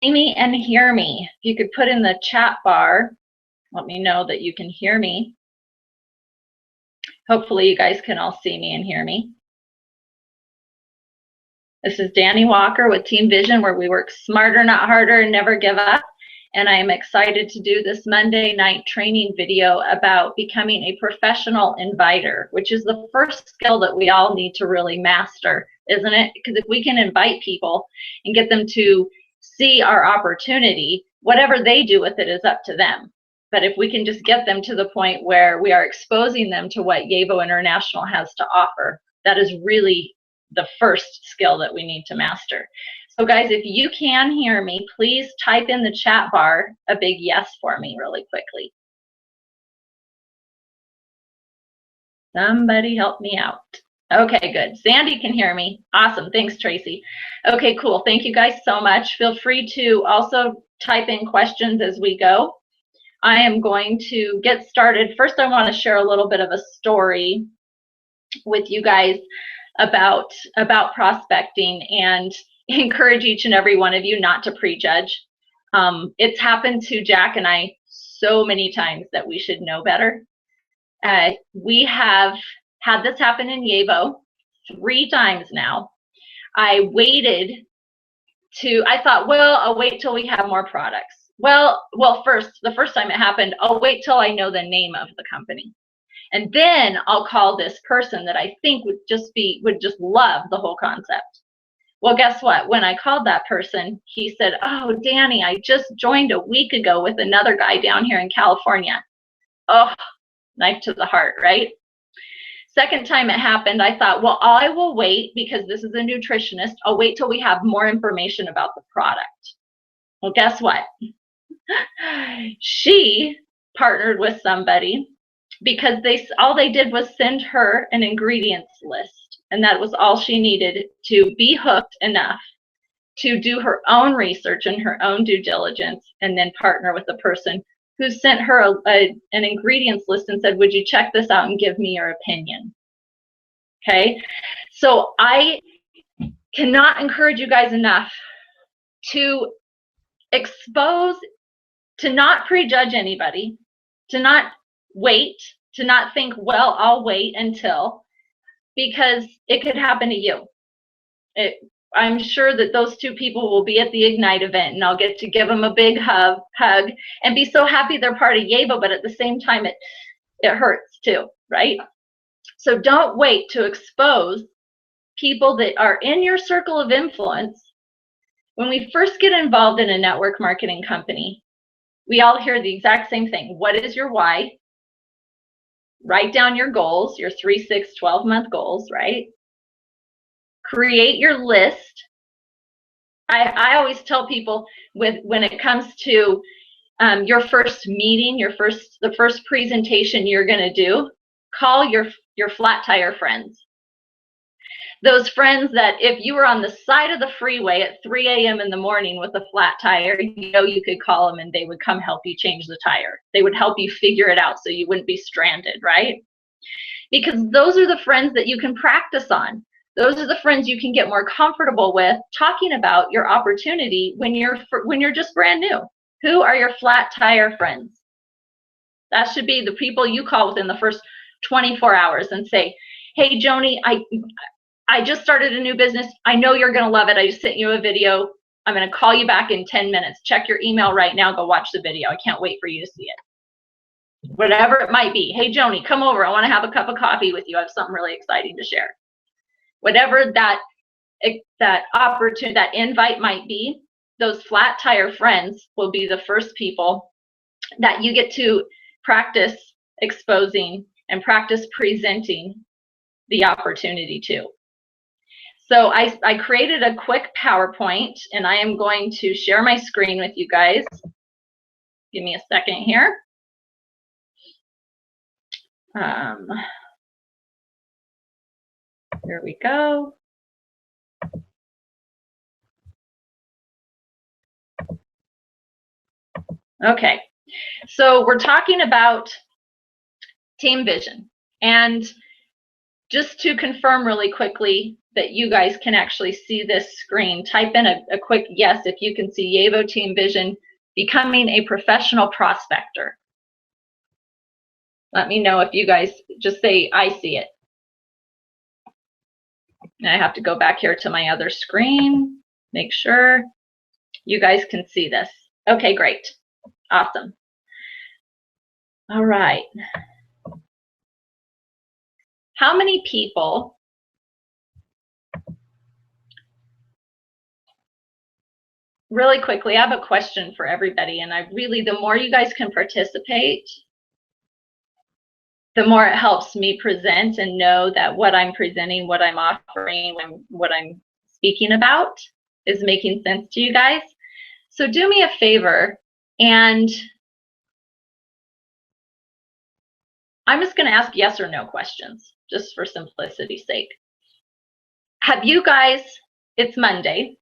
see me and hear me? If you could put in the chat bar, let me know that you can hear me. Hopefully you guys can all see me and hear me. This is Danny Walker with Team Vision, where we work smarter, not harder, and never give up. And I am excited to do this Monday night training video about becoming a professional inviter, which is the first skill that we all need to really master, isn't it? Because if we can invite people and get them to see our opportunity, whatever they do with it is up to them. But if we can just get them to the point where we are exposing them to what YAVO International has to offer, that is really the first skill that we need to master. So guys, if you can hear me, please type in the chat bar a big yes for me really quickly. Somebody help me out. Okay, good. Sandy can hear me. Awesome. Thanks, Tracy. Okay, cool. Thank you guys so much. Feel free to also type in questions as we go. I am going to get started. First, I want to share a little bit of a story with you guys about prospecting, and encourage each and every one of you not to prejudge. It's happened to Jack and I so many times that we should know better. We have had this happen in YAVO 3 times now. I thought, well, I'll wait till we have more products. Well, the first time it happened, I'll wait till I know the name of the company. And then I'll call this person that I think would just love the whole concept. Well, guess what? When I called that person, he said, oh, Danny, I just joined a week ago with another guy down here in California. Oh, knife to the heart, right? Second time it happened, I thought, well, I will wait because this is a nutritionist. I'll wait till we have more information about the product. Well, guess what? She partnered with somebody because all they did was send her an ingredients list, and that was all she needed to be hooked enough to do her own research and her own due diligence, and then partner with the person who sent her an ingredients list and said, would you check this out and give me your opinion? Okay, so I cannot encourage you guys enough to expose, to not prejudge anybody, to not wait, to not think, well, I'll wait until, because it could happen to you. I'm sure that those 2 people will be at the Ignite event, and I'll get to give them a big hug and be so happy they're part of YAVO, but at the same time, it hurts too, right? So don't wait to expose people that are in your circle of influence. When we first get involved in a network marketing company, we all hear the exact same thing. What is your why? Write down your goals, your 3, 6, 12-month goals, right? Create your list. I always tell people when it comes to your first meeting, the first presentation you're going to do, call your flat tire friends. Those friends that if you were on the side of the freeway at 3 a.m. in the morning with a flat tire, you could call them and they would come help you change the tire. They would help you figure it out so you wouldn't be stranded, right? Because those are the friends that you can practice on. Those are the friends you can get more comfortable with talking about your opportunity when you're just brand new. Who are your flat tire friends? That should be the people you call within the first 24 hours and say, hey, Joni, I just started a new business. I know you're going to love it. I just sent you a video. I'm going to call you back in 10 minutes. Check your email right now. Go watch the video. I can't wait for you to see it. Whatever it might be. Hey, Joni, come over. I want to have a cup of coffee with you. I have something really exciting to share. Whatever that opportunity, that invite might be, those flat tire friends will be the first people that you get to practice exposing and practice presenting the opportunity to. So I created a quick PowerPoint, and I am going to share my screen with you guys. Give me a second here. There we go. Okay, so we're talking about Team Vision. And just to confirm really quickly, that you guys can actually see this screen. Type in a quick yes if you can see YAVO Team Vision becoming a professional prospector. Let me know if you guys just say, I see it. And I have to go back here to my other screen, make sure you guys can see this. Okay, great. Awesome. All right. How many people really quickly, I have a question for everybody, and the more you guys can participate, the more it helps me present and know that what I'm presenting, what I'm offering, what I'm speaking about is making sense to you guys. So do me a favor, and I'm just going to ask yes or no questions, just for simplicity's sake. Have you guys, it's Monday,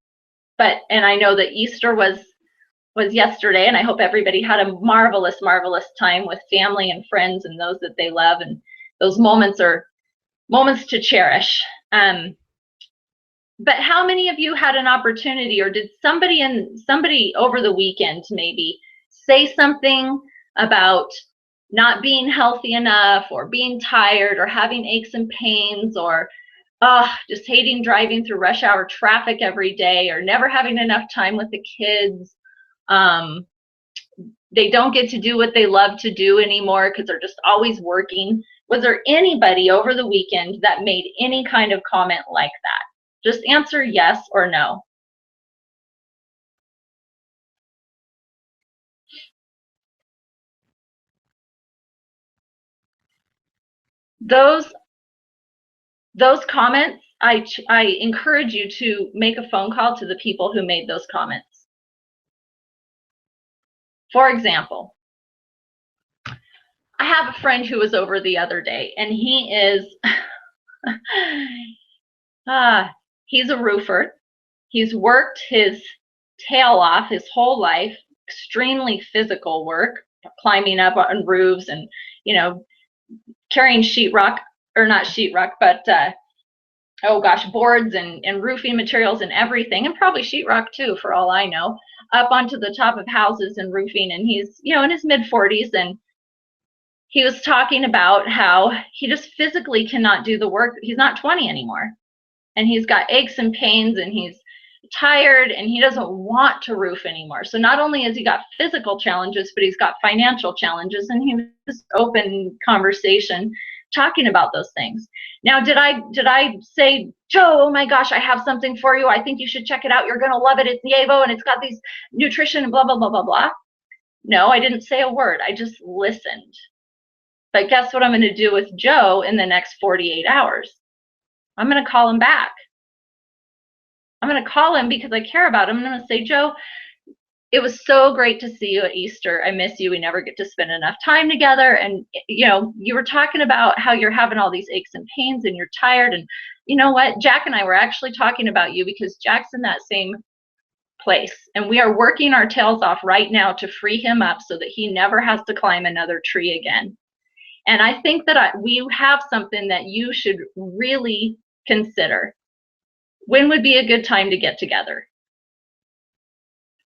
and I know that Easter was yesterday, and I hope everybody had a marvelous, marvelous time with family and friends and those that they love, and those moments are moments to cherish. But how many of you had an opportunity, or did somebody over the weekend maybe say something about not being healthy enough, or being tired, or having aches and pains, or just hating driving through rush hour traffic every day, or never having enough time with the kids? They don't get to do what they love to do anymore because they're just always working. Was there anybody over the weekend that made any kind of comment like that? Just answer yes or no. Those comments, I encourage you to make a phone call to the people who made those comments. For example, I have a friend who was over the other day, and he is he's a roofer. He's worked his tail off his whole life, extremely physical work, climbing up on roofs and, carrying sheetrock, or not sheetrock, but oh gosh, boards and roofing materials and everything, and probably sheetrock too, for all I know, up onto the top of houses and roofing. And he's, in his mid-40s, and he was talking about how he just physically cannot do the work. He's not 20 anymore, and he's got aches and pains, and he's tired, and he doesn't want to roof anymore. So not only has he got physical challenges, but he's got financial challenges, and he was open conversation talking about those things. Now, did I say, Joe, oh my gosh, I have something for you, I think you should check it out, you're gonna love it, it's YAVO, and it's got these nutrition and blah blah blah blah blah? No, I didn't say a word. I just listened. But guess what I'm going to do with Joe in the next 48 hours? I'm going to call him back. I'm going to call him because I care about him. I'm going to say, Joe, it was so great to see you at Easter. I miss you. We never get to spend enough time together. And, you were talking about how you're having all these aches and pains and you're tired. And you know what? Jack and I were actually talking about you because Jack's in that same place. And we are working our tails off right now to free him up so that he never has to climb another tree again. And I think that we have something that you should really consider. When would be a good time to get together?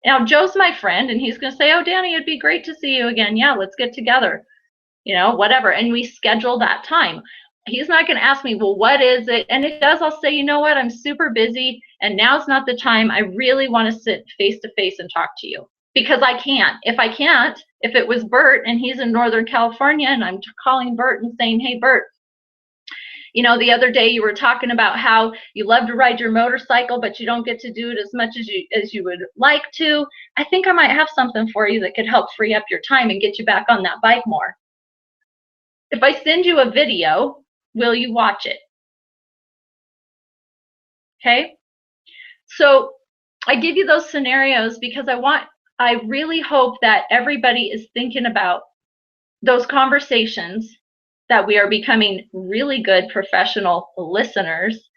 Now, Joe's my friend, and he's going to say, oh, Danny, it'd be great to see you again. Yeah, let's get together, whatever. And we schedule that time. He's not going to ask me, well, what is it? And if he does, I'll say, you know what? I'm super busy, and now's not the time. I really want to sit face to face and talk to you. Because I can't. If I can't, if it was Bert and he's in Northern California and I'm calling Bert and saying, hey, Bert, the other day you were talking about how you love to ride your motorcycle, but you don't get to do it as much as you would like to. I think I might have something for you that could help free up your time and get you back on that bike more. If I send you a video, will you watch it? Okay? So I give you those scenarios because I really hope that everybody is thinking about those conversations, that we are becoming really good professional listeners,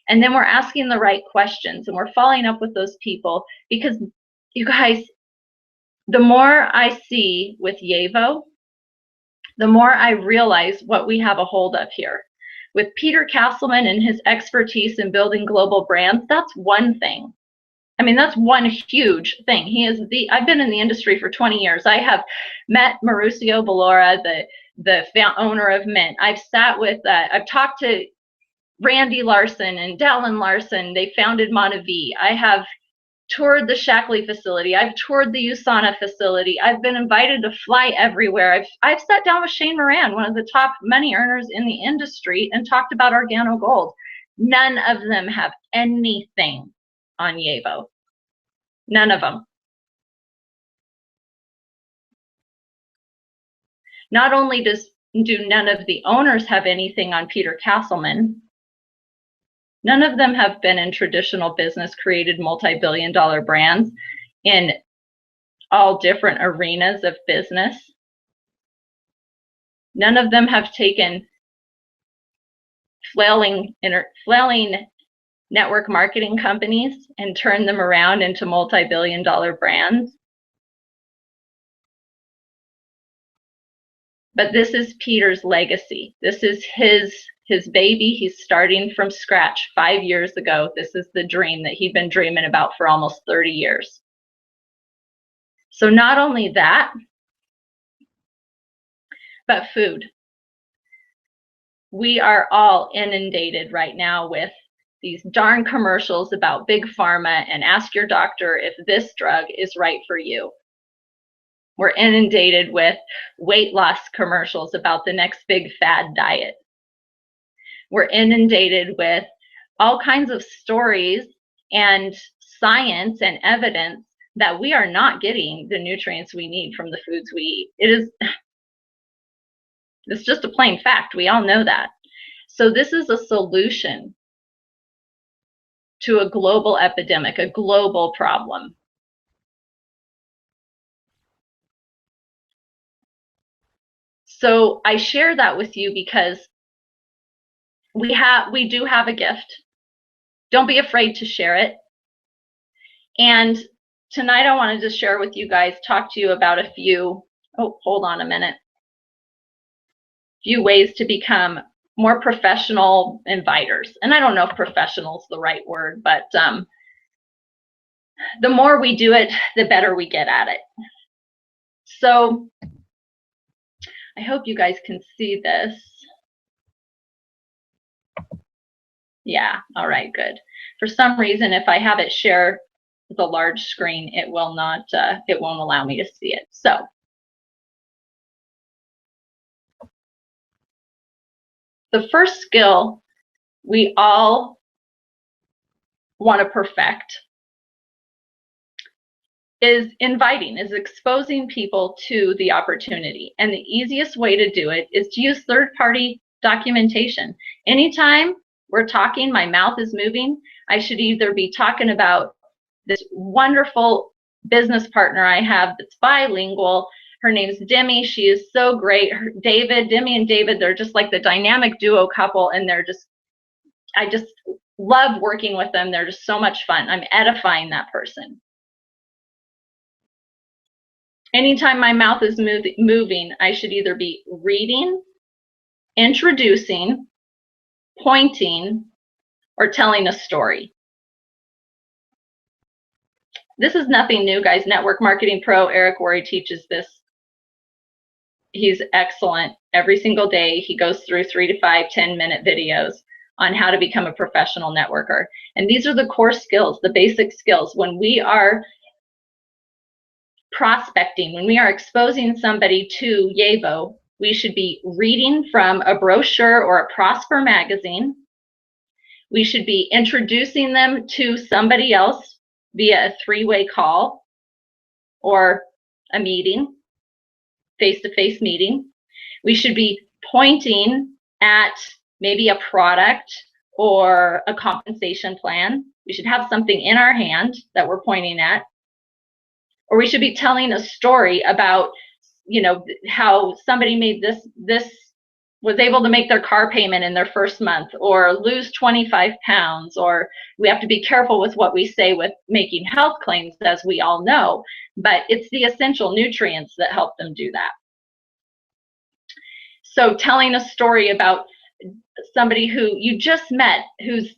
and then we're asking the right questions and we're following up with those people. Because you guys, the more I see with YAVO, the more I realize what we have a hold of here. With Peter Castleman and his expertise in building global brands, that's one thing. I mean, that's one huge thing. I've been in the industry for 20 years. I have met Mauricio Ballora, the owner of Mint. I've talked to Randy Larson and Dallin Larson. They founded Monavie. I have toured the Shaklee facility. I've toured the USANA facility. I've been invited to fly everywhere. I've sat down with Shane Moran, one of the top money earners in the industry, and talked about OrganoGold. None of them have anything on YAVO. None of them. Not only do none of the owners have anything on Peter Castleman, none of them have been in traditional business, created multi-billion-dollar brands in all different arenas of business. None of them have taken flailing network marketing companies and turned them around into multi-billion-dollar brands. But this is Peter's legacy. This is his baby. He's starting from scratch 5 years ago. This is the dream that he'd been dreaming about for almost 30 years. So not only that, but food. We are all inundated right now with these darn commercials about big pharma and ask your doctor if this drug is right for you. We're inundated with weight loss commercials about the next big fad diet. We're inundated with all kinds of stories and science and evidence that we are not getting the nutrients we need from the foods we eat. It's just a plain fact. We all know that. So this is a solution to a global epidemic, a global problem. So I share that with you because we do have a gift. Don't be afraid to share it. And tonight I wanted to share with you guys, talk to you about a few, hold on a minute, few ways to become more professional inviters. And I don't know if professional is the right word, but the more we do it, the better we get at it. So I hope you guys can see this. Yeah, all right, good. For some reason, if I have it share the large screen, it will not, it won't allow me to see it. So the first skill we all want to perfect is inviting, is exposing people to the opportunity. And the easiest way to do it is to use third-party documentation. Anytime we're talking, my mouth is moving, I should either be talking about this wonderful business partner I have that's bilingual. Her name's Demi. She is so great. Demi and David, they're just like the dynamic duo couple, and I just love working with them. They're just so much fun. I'm edifying that person. Anytime my mouth is moving, I should either be reading, introducing, pointing, or telling a story. This is nothing new, guys. Network Marketing Pro Eric Worre teaches this. He's excellent. Every single day, he goes through 3 to 5 10-minute videos on how to become a professional networker. And these are the core skills, the basic skills. When we are prospecting, when we are exposing somebody to YAVO, we should be reading from a brochure or a Prosper magazine. We should be introducing them to somebody else via a 3-way call or a meeting, face-to-face meeting. We should be pointing at maybe a product or a compensation plan. We should have something in our hand that we're pointing at. Or we should be telling a story about, you know, how somebody made was able to make their car payment in their first month, or lose 25 pounds, or we have to be careful with what we say with making health claims, as we all know, but it's the essential nutrients that help them do that. So telling a story about somebody who you just met, who's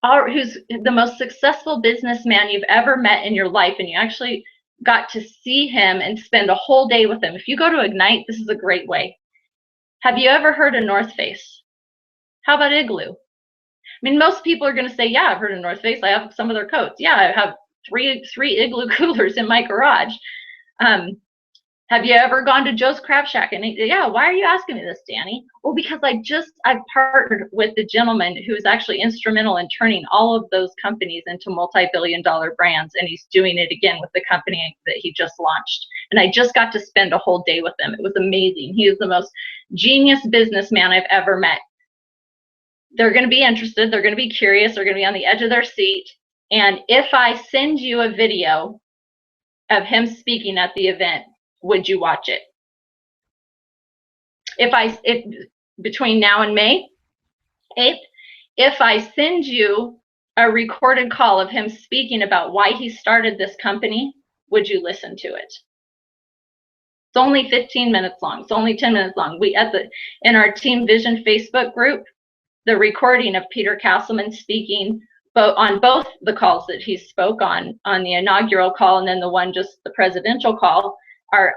the most successful businessman you've ever met in your life, and you actually got to see him and spend a whole day with him. If you go to Ignite, this is a great way. Have you ever heard of North Face? How about Igloo? I mean, most people are going to say, yeah, I've heard of North Face. I have some of their coats. Yeah, I have three Igloo coolers in my garage. Have you ever gone to Joe's Crab Shack? And yeah, why are you asking me this, Danny? Well, because I've partnered with the gentleman who's actually instrumental in turning all of those companies into multi-billion-dollar brands, and he's doing it again with the company that he just launched. And I just got to spend a whole day with him. It was amazing. He is the most genius businessman I've ever met. They're going to be interested. They're going to be curious. They're going to be on the edge of their seat. And if I send you a video of him speaking at the event, would you watch it? If between now and May 8th, if I send you a recorded call of him speaking about why he started this company, would you listen to it? It's only 15 minutes long. It's only 10 minutes long. In our Team Vision Facebook group, the recording of Peter Castleman speaking on both the calls that he spoke on the inaugural call and then the one just the presidential call, are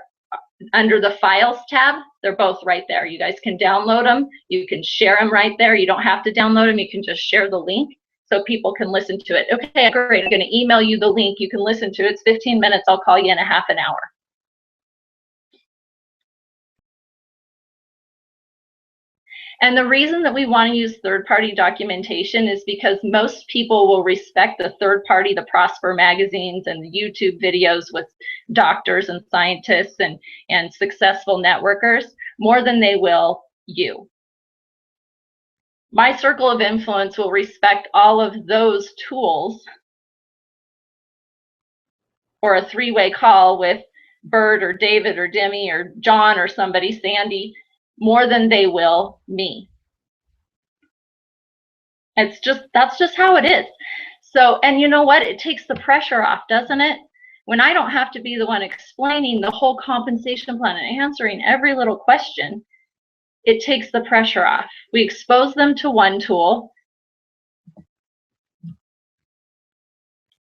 under the files tab. They're both right there. You guys can download them. You can share them right there. You don't have to download them. You can just share the link so people can listen to it. Okay, great. I'm going to email you the link. You can listen to it. It's 15 minutes. I'll call you in a half an hour. And the reason that we want to use third-party documentation is because most people will respect the third party, the Prosper magazines and the YouTube videos with doctors and scientists and successful networkers more than they will you. My circle of influence will respect all of those tools, or a three-way call with Bert or David or Demi or John or somebody, Sandy, more than they will me. That's just how it is. So, and you know what? It takes the pressure off, doesn't it? When I don't have to be the one explaining the whole compensation plan and answering every little question, it takes the pressure off. We expose them to one tool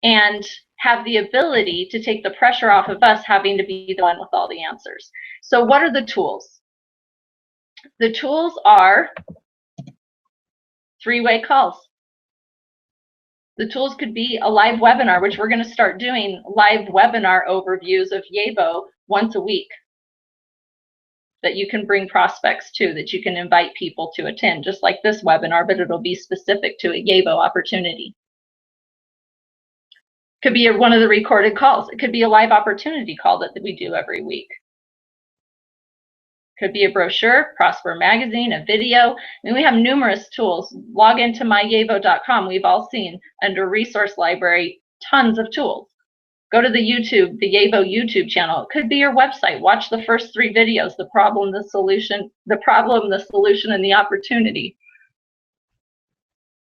and have the ability to take the pressure off of us having to be the one with all the answers. So what are the tools? The tools are three-way calls. The tools could be a live webinar, which we're going to start doing live webinar overviews of Yabo once a week that you can bring prospects to, that you can invite people to attend, just like this webinar, but it'll be specific to a Yabo opportunity. Could be one of the recorded calls. It could be a live opportunity call that we do every week. Could be a brochure, Prosper magazine, a video. I mean, we have numerous tools. Log into myyabo.com. We've all seen under resource library tons of tools. Go to the Yabo YouTube channel. It could be your website. Watch the first 3 videos, the problem, the solution, and the opportunity.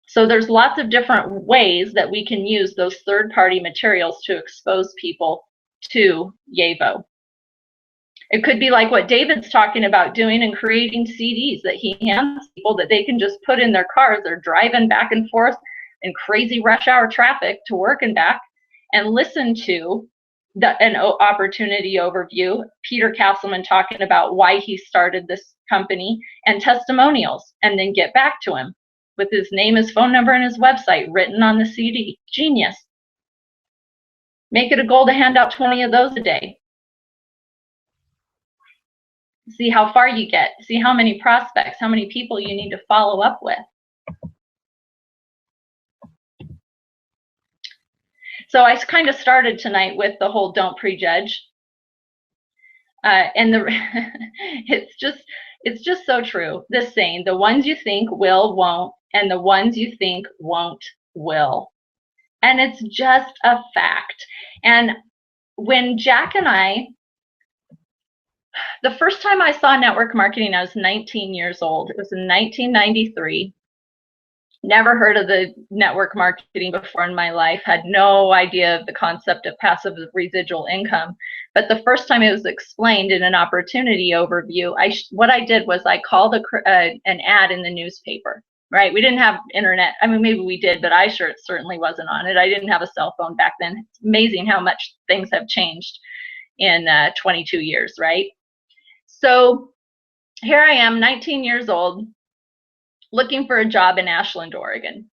So there's lots of different ways that we can use those third-party materials to expose people to Yabo. It could be like what David's talking about doing and creating CDs that he hands people that they can just put in their cars. They're driving back and forth in crazy rush hour traffic to work and back, and listen to an opportunity overview, Peter Castleman talking about why he started this company, and testimonials, and then get back to him with his name, his phone number, and his website written on the CD. Genius. Make it a goal to hand out 20 of those a day. See how far you get. See how many prospects, how many people you need to follow up with. So I kind of started tonight with the whole don't prejudge. And it's just so true. This saying, the ones you think will, won't, and the ones you think won't, will. And it's just a fact. And when Jack and I, the first time I saw network marketing, I was 19 years old. It was in 1993. Never heard of the network marketing before in my life, had no idea of the concept of passive residual income. But the first time it was explained in an opportunity overview, what I did was I called an ad in the newspaper, right? We didn't have internet. I mean, maybe we did, but I certainly wasn't on it. I didn't have a cell phone back then. It's amazing how much things have changed in 22 years, right? So here I am, 19 years old, looking for a job in Ashland, Oregon.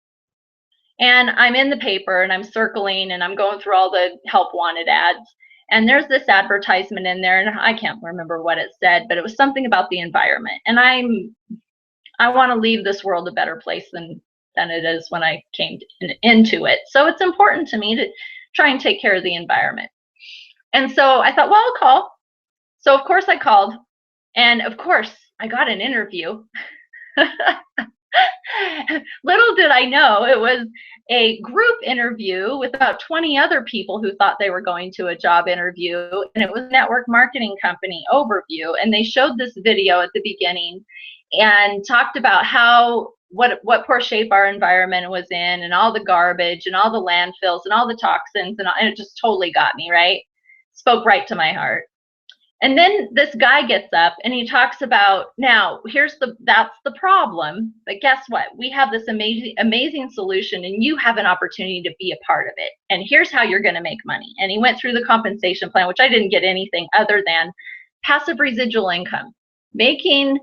And I'm in the paper and I'm circling and I'm going through all the help wanted ads. And there's this advertisement in there, and I can't remember what it said, but it was something about the environment. And I want to leave this world a better place than it is when I came into it. So it's important to me to try and take care of the environment. And so I thought, well, I'll call. So of course I called, and of course I got an interview. Little did I know it was a group interview with about 20 other people who thought they were going to a job interview, and it was a network marketing company overview. And they showed this video at the beginning and talked about what poor shape our environment was in, and all the garbage and all the landfills and all the toxins, and it just totally got me, right? Spoke right to my heart. And then this guy gets up and he talks about, now that's the problem, but guess what? We have this amazing solution, and you have an opportunity to be a part of it. And here's how you're going to make money. And he went through the compensation plan, which I didn't get anything other than passive residual income, making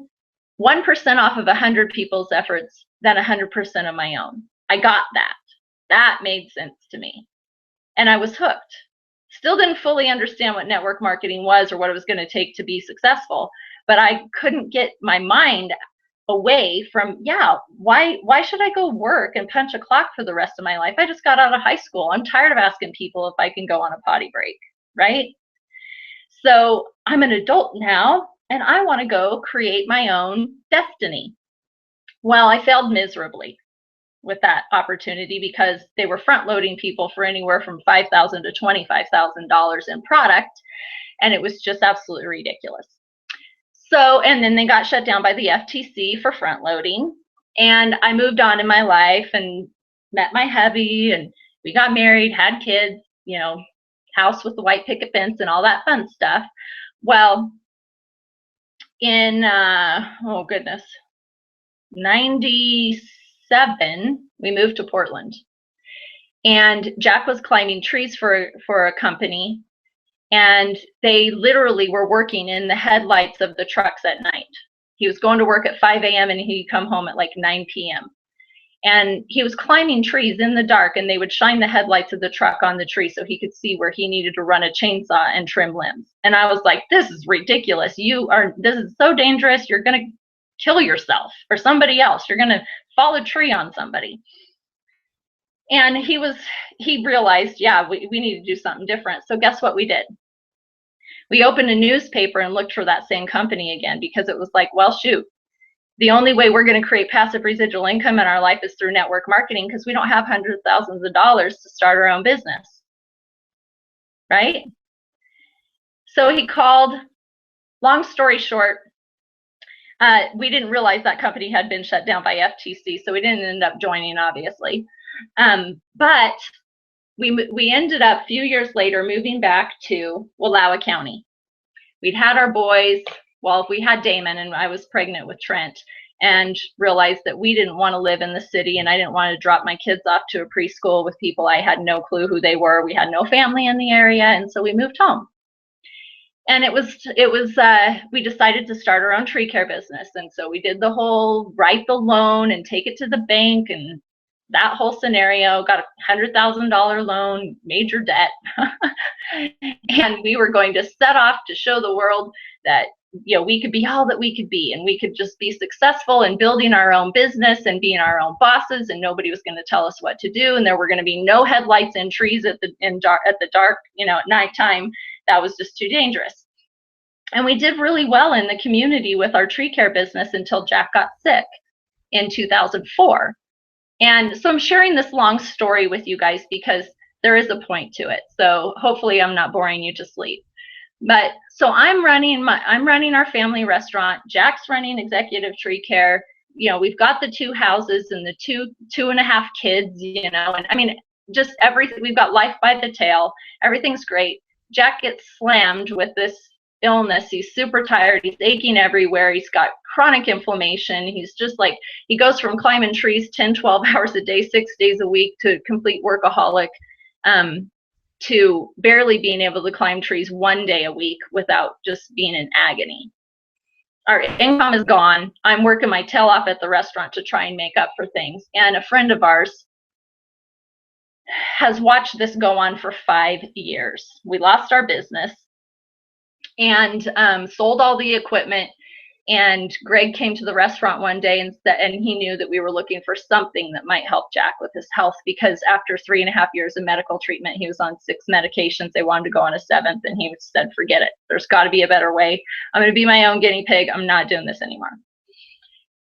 1% off of 100 people's efforts than 100% of my own. I got that. That made sense to me. And I was hooked. Still didn't fully understand what network marketing was or what it was going to take to be successful, but I couldn't get my mind away from, why should I go work and punch a clock for the rest of my life? I just got out of high school. I'm tired of asking people if I can go on a potty break, right? So I'm an adult now, and I want to go create my own destiny. Well, I failed miserably with that opportunity because they were front loading people for anywhere from $5,000 to $25,000 in product, and it was just absolutely ridiculous. So, and then they got shut down by the FTC for front loading, and I moved on in my life and met my hubby, and we got married, had kids, house with the white picket fence and all that fun stuff. Well, in 97, we moved to Portland, and Jack was climbing trees for a company, and they literally were working in the headlights of the trucks at night. He was going to work at 5 a.m. and he'd come home at like 9 p.m. And he was climbing trees in the dark, and they would shine the headlights of the truck on the tree so he could see where he needed to run a chainsaw and trim limbs. And I was like, this is ridiculous. This is so dangerous. You're going to kill yourself or somebody else. You're going to fall a tree on somebody. And he realized, we need to do something different. So guess what we did? We opened a newspaper and looked for that same company again, because it was like, well, shoot, the only way we're going to create passive residual income in our life is through network marketing, because we don't have hundreds of thousands of dollars to start our own business, right? So he called. Long story short, we didn't realize that company had been shut down by FTC, so we didn't end up joining, obviously. But we ended up a few years later moving back to Wallowa County. We'd had our boys. Well, we had Damon, and I was pregnant with Trent, and realized that we didn't want to live in the city, and I didn't want to drop my kids off to a preschool with people I had no clue who they were. We had no family in the area, and so we moved home. And we decided to start our own tree care business. And so we did the whole write the loan and take it to the bank, and that whole scenario, got a $100,000 loan, major debt. And we were going to set off to show the world that, we could be all that we could be, and we could just be successful in building our own business and being our own bosses, and nobody was going to tell us what to do, and there were going to be no headlights in trees at the dark, at nighttime. That was just too dangerous. And we did really well in the community with our tree care business until Jack got sick in 2004. And so I'm sharing this long story with you guys because there is a point to it. So hopefully I'm not boring you to sleep. But so I'm running our family restaurant. Jack's running executive tree care. we've got the 2 houses and the 2.5 kids, and I mean, just everything. We've got life by the tail. Everything's great. Jack gets slammed with this illness. He's super tired. He's aching everywhere. He's got chronic inflammation. He's just like, he goes from climbing trees 10, 12 hours a day, 6 days a week, to complete workaholic, to barely being able to climb trees 1 day a week without just being in agony. Our income is gone. I'm working my tail off at the restaurant to try and make up for things. And a friend of ours has watched this go on for 5 years. We lost our business and sold all the equipment. And Greg came to the restaurant one day and he knew that we were looking for something that might help Jack with his health, because after 3.5 years of medical treatment, he was on 6 medications. They wanted to go on a 7th, and he said, forget it. There's got to be a better way. I'm going to be my own guinea pig. I'm not doing this anymore.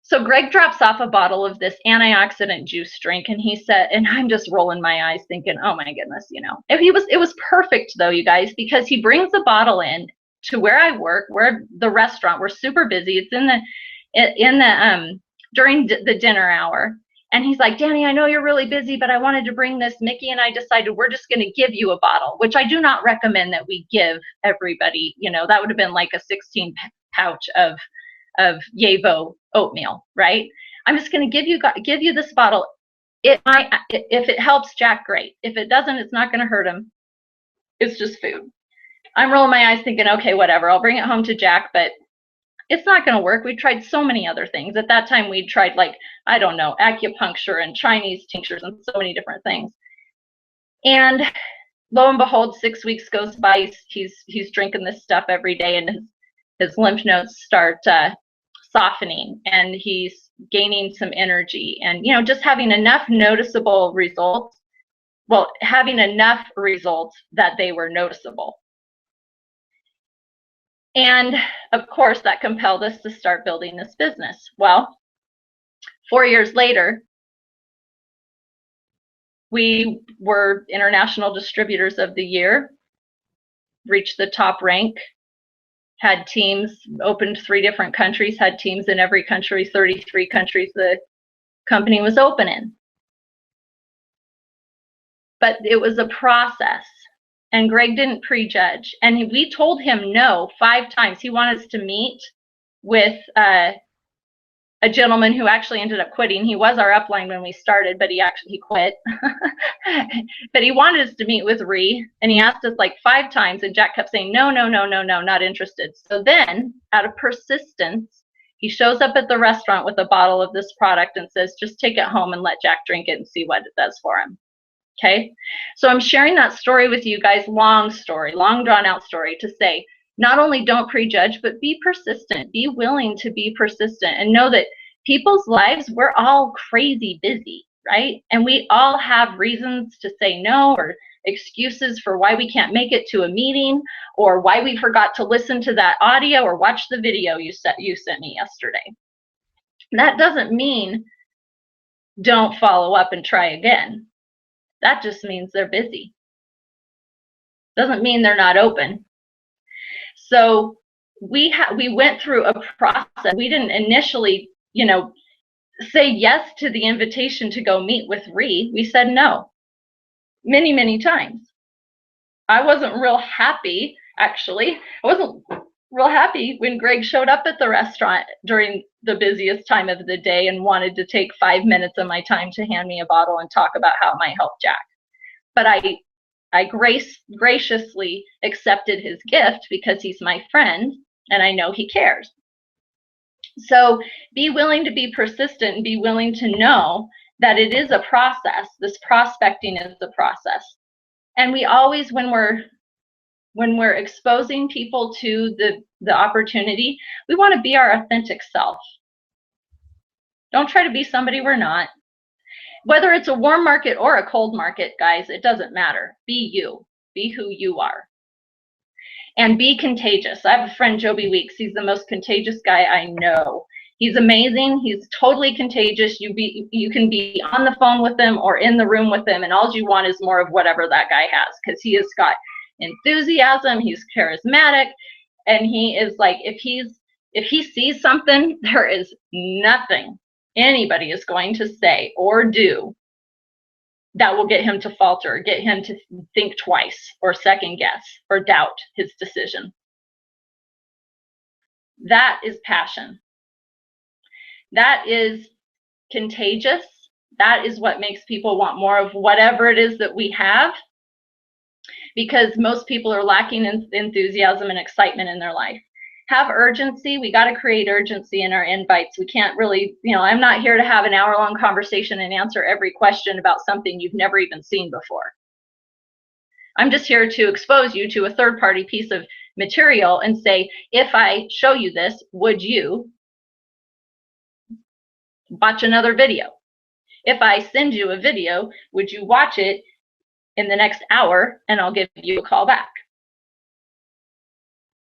So Greg drops off a bottle of this antioxidant juice drink, and he said, and I'm just rolling my eyes thinking, oh my goodness, it was perfect though, you guys, because he brings the bottle in to where I work, where the restaurant, we're super busy. It's during the dinner hour. And he's like, Danny, I know you're really busy, but I wanted to bring this. Mickey and I decided we're just going to give you a bottle, which I do not recommend that we give everybody. That would have been like a 16 pouch of Yevo oatmeal, right? I'm just going to give you this bottle. If it helps Jack, great. If it doesn't, it's not going to hurt him. It's just food. I'm rolling my eyes thinking, okay, whatever, I'll bring it home to Jack, but it's not going to work. We tried so many other things. At that time, we'd tried, like, I don't know, acupuncture and Chinese tinctures and so many different things. And lo and behold, 6 weeks goes by. He's drinking this stuff every day, and his lymph nodes start softening, and he's gaining some energy, and just having enough noticeable results. Well, having enough results that they were noticeable. And of course, that compelled us to start building this business. Well, 4 years later, we were International Distributors of the Year, reached the top rank, had teams, opened 3 different countries, had teams in every country, 33 countries the company was open in. But it was a process. And Greg didn't prejudge. And we told him no 5 times. He wanted us to meet with a gentleman who actually ended up quitting. He was our upline when we started, but he quit. But he wanted us to meet with Ree, and he asked us like 5 times, and Jack kept saying, no, no, no, no, no, not interested. So then, out of persistence, he shows up at the restaurant with a bottle of this product and says, just take it home and let Jack drink it and see what it does for him. Okay, so I'm sharing that story with you guys, long story, long drawn out story, to say, not only don't prejudge, but be persistent, be willing to be persistent, and know that people's lives, we're all crazy busy, right? And we all have reasons to say no, or excuses for why we can't make it to a meeting, or why we forgot to listen to that audio or watch the video you sent me yesterday. That doesn't mean don't follow up and try again. That just means they're busy. Doesn't mean they're not open. So we went through a process. We didn't initially, say yes to the invitation to go meet with Ree. We said no many, many times. I wasn't real happy, actually. I wasn't real happy when Greg showed up at the restaurant during the busiest time of the day and wanted to take 5 minutes of my time to hand me a bottle and talk about how it might help Jack. But I graciously accepted his gift because he's my friend and I know he cares. So be willing to be persistent and be willing to know that it is a process. This prospecting is the process. And we always, when we're exposing people to the opportunity, we want to be our authentic self. Don't try to be somebody we're not. Whether it's a warm market or a cold market, guys, it doesn't matter. Be you. Be who you are. And be contagious. I have a friend, Joby Weeks. He's the most contagious guy I know. He's amazing. He's totally contagious. You can be on the phone with him or in the room with him, and all you want is more of whatever that guy has, because he has got enthusiasm. He's charismatic, and he is like, if he sees something, there is nothing anybody is going to say or do that will get him to falter, get him to think twice or second guess or doubt his decision. That is passion. That is contagious. That is what makes people want more of whatever it is that we have, because most people are lacking in enthusiasm and excitement in their life. Have urgency. We got to create urgency in our invites. We can't really, I'm not here to have an hour-long conversation and answer every question about something you've never even seen before. I'm just here to expose you to a third-party piece of material and say, if I show you this, would you watch another video? If I send you a video, would you watch it in the next hour and I'll give you a call back?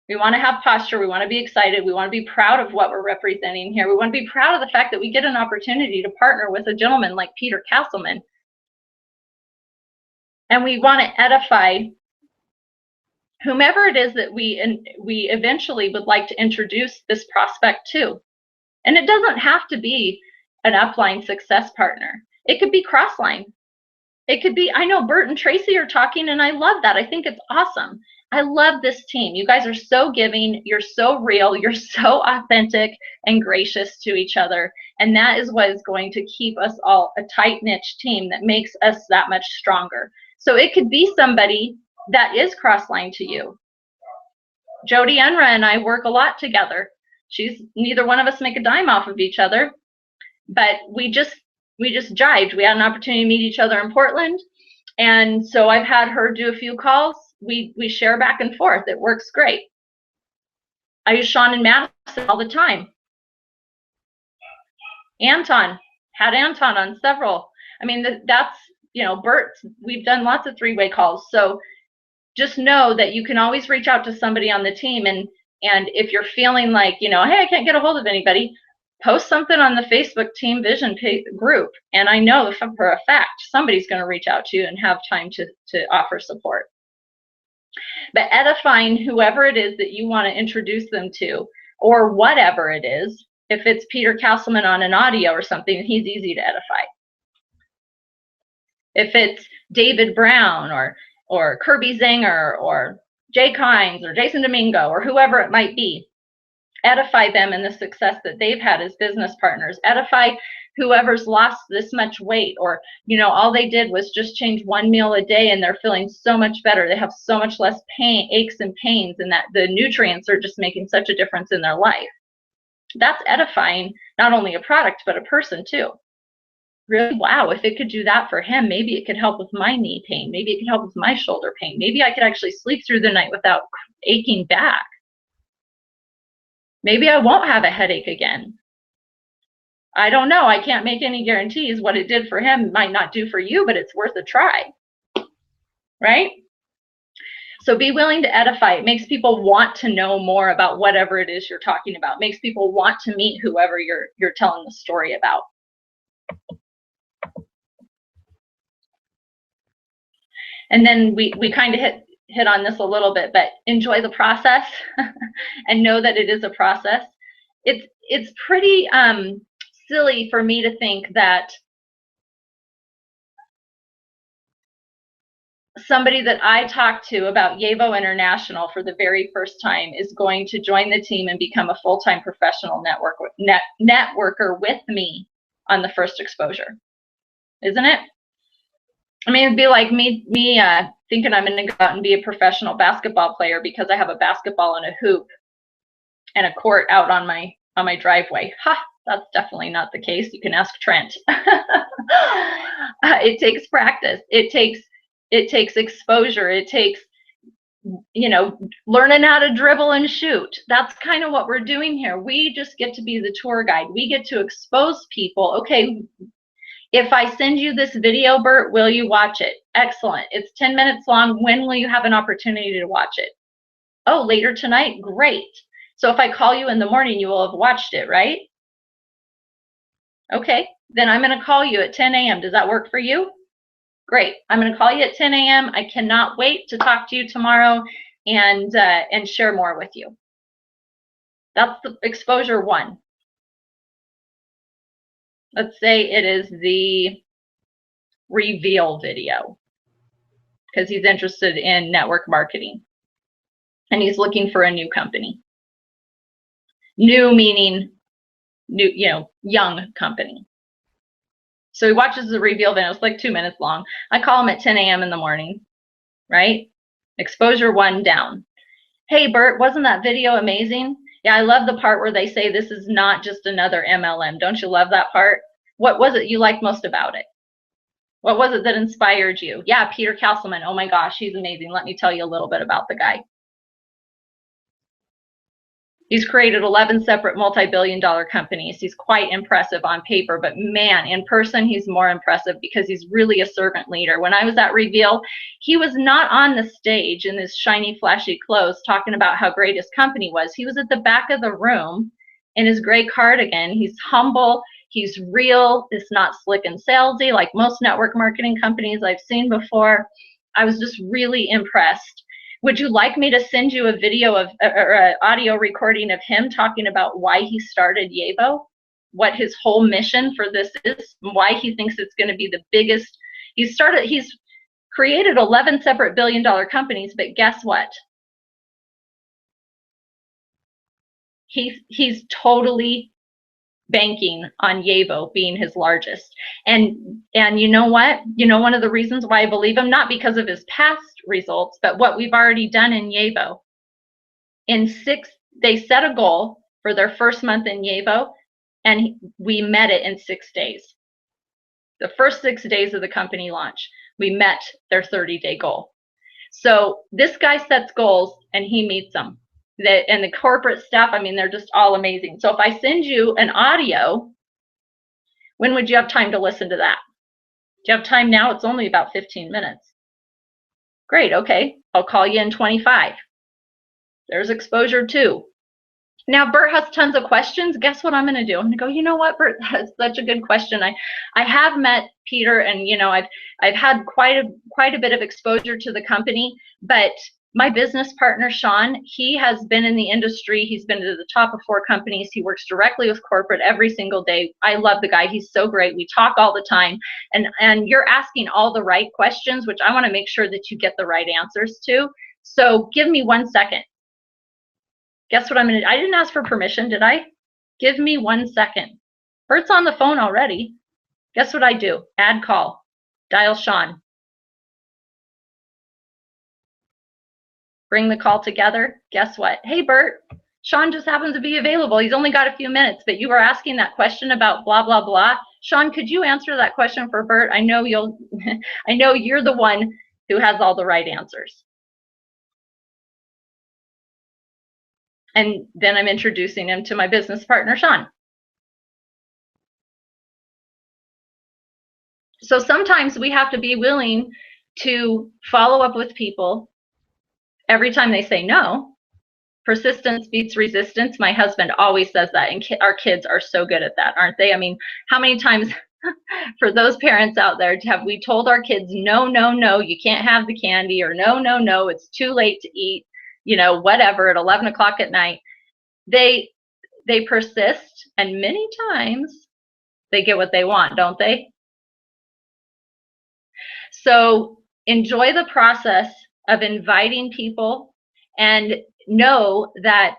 We want to have posture. We want to be excited. We want to be proud of what we're representing here. We want to be proud of the fact that we get an opportunity to partner with a gentleman like Peter Castleman. And we want to edify whomever it is that we eventually would like to introduce this prospect to. And it doesn't have to be an upline success partner. It could be crossline. It could be, I know Bert and Tracy are talking, and I love that. I think it's awesome. I love this team. You guys are so giving. You're so real. You're so authentic and gracious to each other. And that is what is going to keep us all a tight-knit team that makes us that much stronger. So it could be somebody that is crossline to you. Jody Unra and I work a lot together. Neither one of us make a dime off of each other, but we just jived. We had an opportunity to meet each other in Portland. And so I've had her do a few calls. We share back and forth. It works great. I use Sean and Madison all the time. Anton, had Anton on several. I mean, that's, Bert, we've done lots of three-way calls. So just know that you can always reach out to somebody on the team. And if you're feeling like, hey, I can't get a hold of anybody, post something on the Facebook Team Vision group. And I know for a fact somebody's going to reach out to you and have time to offer support. But edifying whoever it is that you want to introduce them to, or whatever it is, if it's Peter Castleman on an audio or something, he's easy to edify. If it's David Brown or Kirby Zanger or Jay Kynes or Jason Domingo or whoever it might be, edify them in the success that they've had as business partners. Edify whoever's lost this much weight, or all they did was just change one meal a day and they're feeling so much better. They have so much less pain, aches and pains, and that the nutrients are just making such a difference in their life. That's edifying not only a product but a person too. Really, wow, if it could do that for him, maybe it could help with my knee pain. Maybe it could help with my shoulder pain. Maybe I could actually sleep through the night without aching back. Maybe I won't have a headache again. I don't know. I can't make any guarantees. What it did for him might not do for you, but it's worth a try, right? So be willing to edify. It makes people want to know more about whatever it is you're talking about. It makes people want to meet whoever you're telling the story about. And then we kind of hit on this a little bit, but enjoy the process and know that it is a process. It's pretty silly for me to think that somebody that I talked to about YAVO International for the very first time is going to join the team and become a full-time professional networker with me on the first exposure. Isn't it? I mean, it'd be like me thinking I'm going to go out and be a professional basketball player because I have a basketball and a hoop and a court out on my driveway. Ha! That's definitely not the case. You can ask Trent. It takes practice. It takes exposure. It takes, learning how to dribble and shoot. That's kind of what we're doing here. We just get to be the tour guide. We get to expose people. Okay, if I send you this video, Bert, will you watch it? Excellent. It's 10 minutes long. When will you have an opportunity to watch it? Oh, later tonight? Great. So if I call you in the morning, you will have watched it, right? Okay, then I'm going to call you at 10 a.m. Does that work for you? Great. I'm going to call you at 10 a.m. I cannot wait to talk to you tomorrow and share more with you. That's the exposure one. Let's say it is the reveal video, because he's interested in network marketing and he's looking for a new company. New meaning new, young company. So he watches the reveal video. It's like 2 minutes long. I call him at 10 a.m. in the morning, right? Exposure 1 down. Hey, Bert, wasn't that video amazing? Yeah, I love the part where they say this is not just another MLM. Don't you love that part? What was it you liked most about it? What was it that inspired you? Yeah, Peter Castleman. Oh my gosh, he's amazing. Let me tell you a little bit about the guy. He's created 11 separate multi-billion-dollar companies. He's quite impressive on paper, but man, in person, he's more impressive because he's really a servant leader. When I was at Reveal, he was not on the stage in his shiny, flashy clothes talking about how great his company was. He was at the back of the room in his gray cardigan. He's humble. He's real. It's not slick and salesy like most network marketing companies I've seen before. I was just really impressed. Would you like me to send you a video of or an audio recording of him talking about why he started Yaevo, what his whole mission for this is, why he thinks it's going to be the biggest? He's created 11 separate billion-dollar companies, but guess what? He's totally banking on Yaevo being his largest. And you know what? One of the reasons why I believe him, not because of his past results, but what we've already done in Yaevo. They set a goal for their first month in Yaevo, and we met it in 6 days. The first 6 days of the company launch, we met their 30-day goal. So this guy sets goals and he meets them. And the corporate staff, I mean, they're just all amazing. So if I send you an audio, when would you have time to listen to that? Do you have time now? It's only about 15 minutes. Great, okay. I'll call you in 25. There's exposure 2. Now Bert has tons of questions. Guess what I'm going to do? I'm going to go, you know what, Bert, that's such a good question. I have met Peter, and I've had quite a bit of exposure to the company, but my business partner, Sean, he has been in the industry. He's been to the top of 4 companies. He works directly with corporate every single day. I love the guy. He's so great. We talk all the time. And you're asking all the right questions, which I want to make sure that you get the right answers to. So give me 1 second. Guess what I'm going to do? I didn't ask for permission, did I? Give me 1 second. Bert's on the phone already. Guess what I do? Add call. Dial Sean. Bring the call together. Guess what? Hey, Bert, Sean just happens to be available. He's only got a few minutes, but you were asking that question about blah, blah, blah. Sean, could you answer that question for Bert? I know I know you're the one who has all the right answers. And then I'm introducing him to my business partner, Sean. So sometimes we have to be willing to follow up with people every time they say no. Persistence beats resistance. My husband always says that, and our kids are so good at that, aren't they? I mean, how many times for those parents out there have we told our kids, no, no, no, you can't have the candy, or no, no, no, it's too late to eat, whatever, at 11 o'clock at night. They persist, and many times they get what they want, don't they? So enjoy the process of inviting people, and know that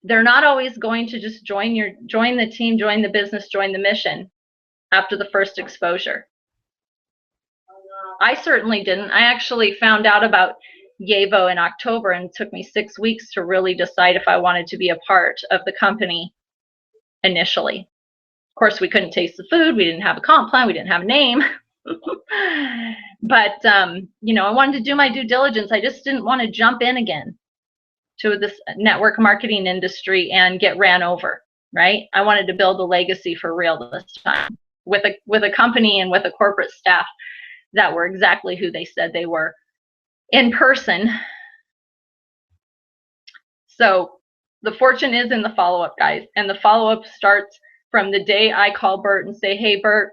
they're not always going to just join the team, join the business, join the mission after the first exposure. I certainly didn't. I actually found out about Yaevo in October, and it took me 6 weeks to really decide if I wanted to be a part of the company initially. Of course, we couldn't taste the food. We didn't have a comp plan. We didn't have a name. But, I wanted to do my due diligence. I just didn't want to jump in again to this network marketing industry and get ran over, right? I wanted to build a legacy for real this time with a company and with a corporate staff that were exactly who they said they were in person. So the fortune is in the follow-up, guys, and the follow-up starts from the day I call Bert and say, hey, Bert,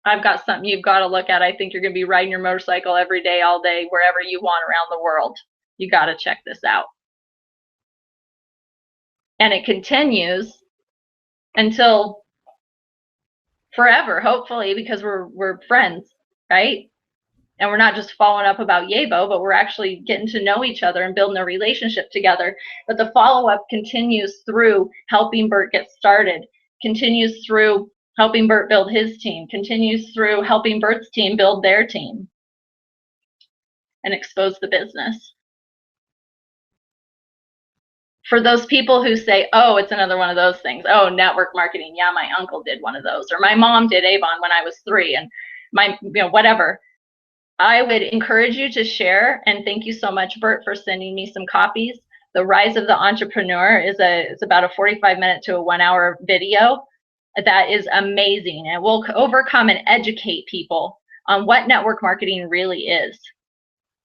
I've got something you've got to look at. I think you're going to be riding your motorcycle every day, all day, wherever you want around the world. You got to check this out. And it continues until forever, hopefully, because we're friends, right? And we're not just following up about Yabo, but we're actually getting to know each other and building a relationship together. But the follow-up continues through helping Bert get started, continues through helping Bert build his team, continues through helping Bert's team build their team and expose the business. For those people who say, oh, it's another one of those things. Oh, network marketing. Yeah, my uncle did one of those. Or my mom did Avon when I was 3 and my, whatever. I would encourage you to share, and thank you so much, Bert, for sending me some copies. The Rise of the Entrepreneur is about a 45-minute to a 1-hour video that is amazing. It will overcome and educate people on what network marketing really is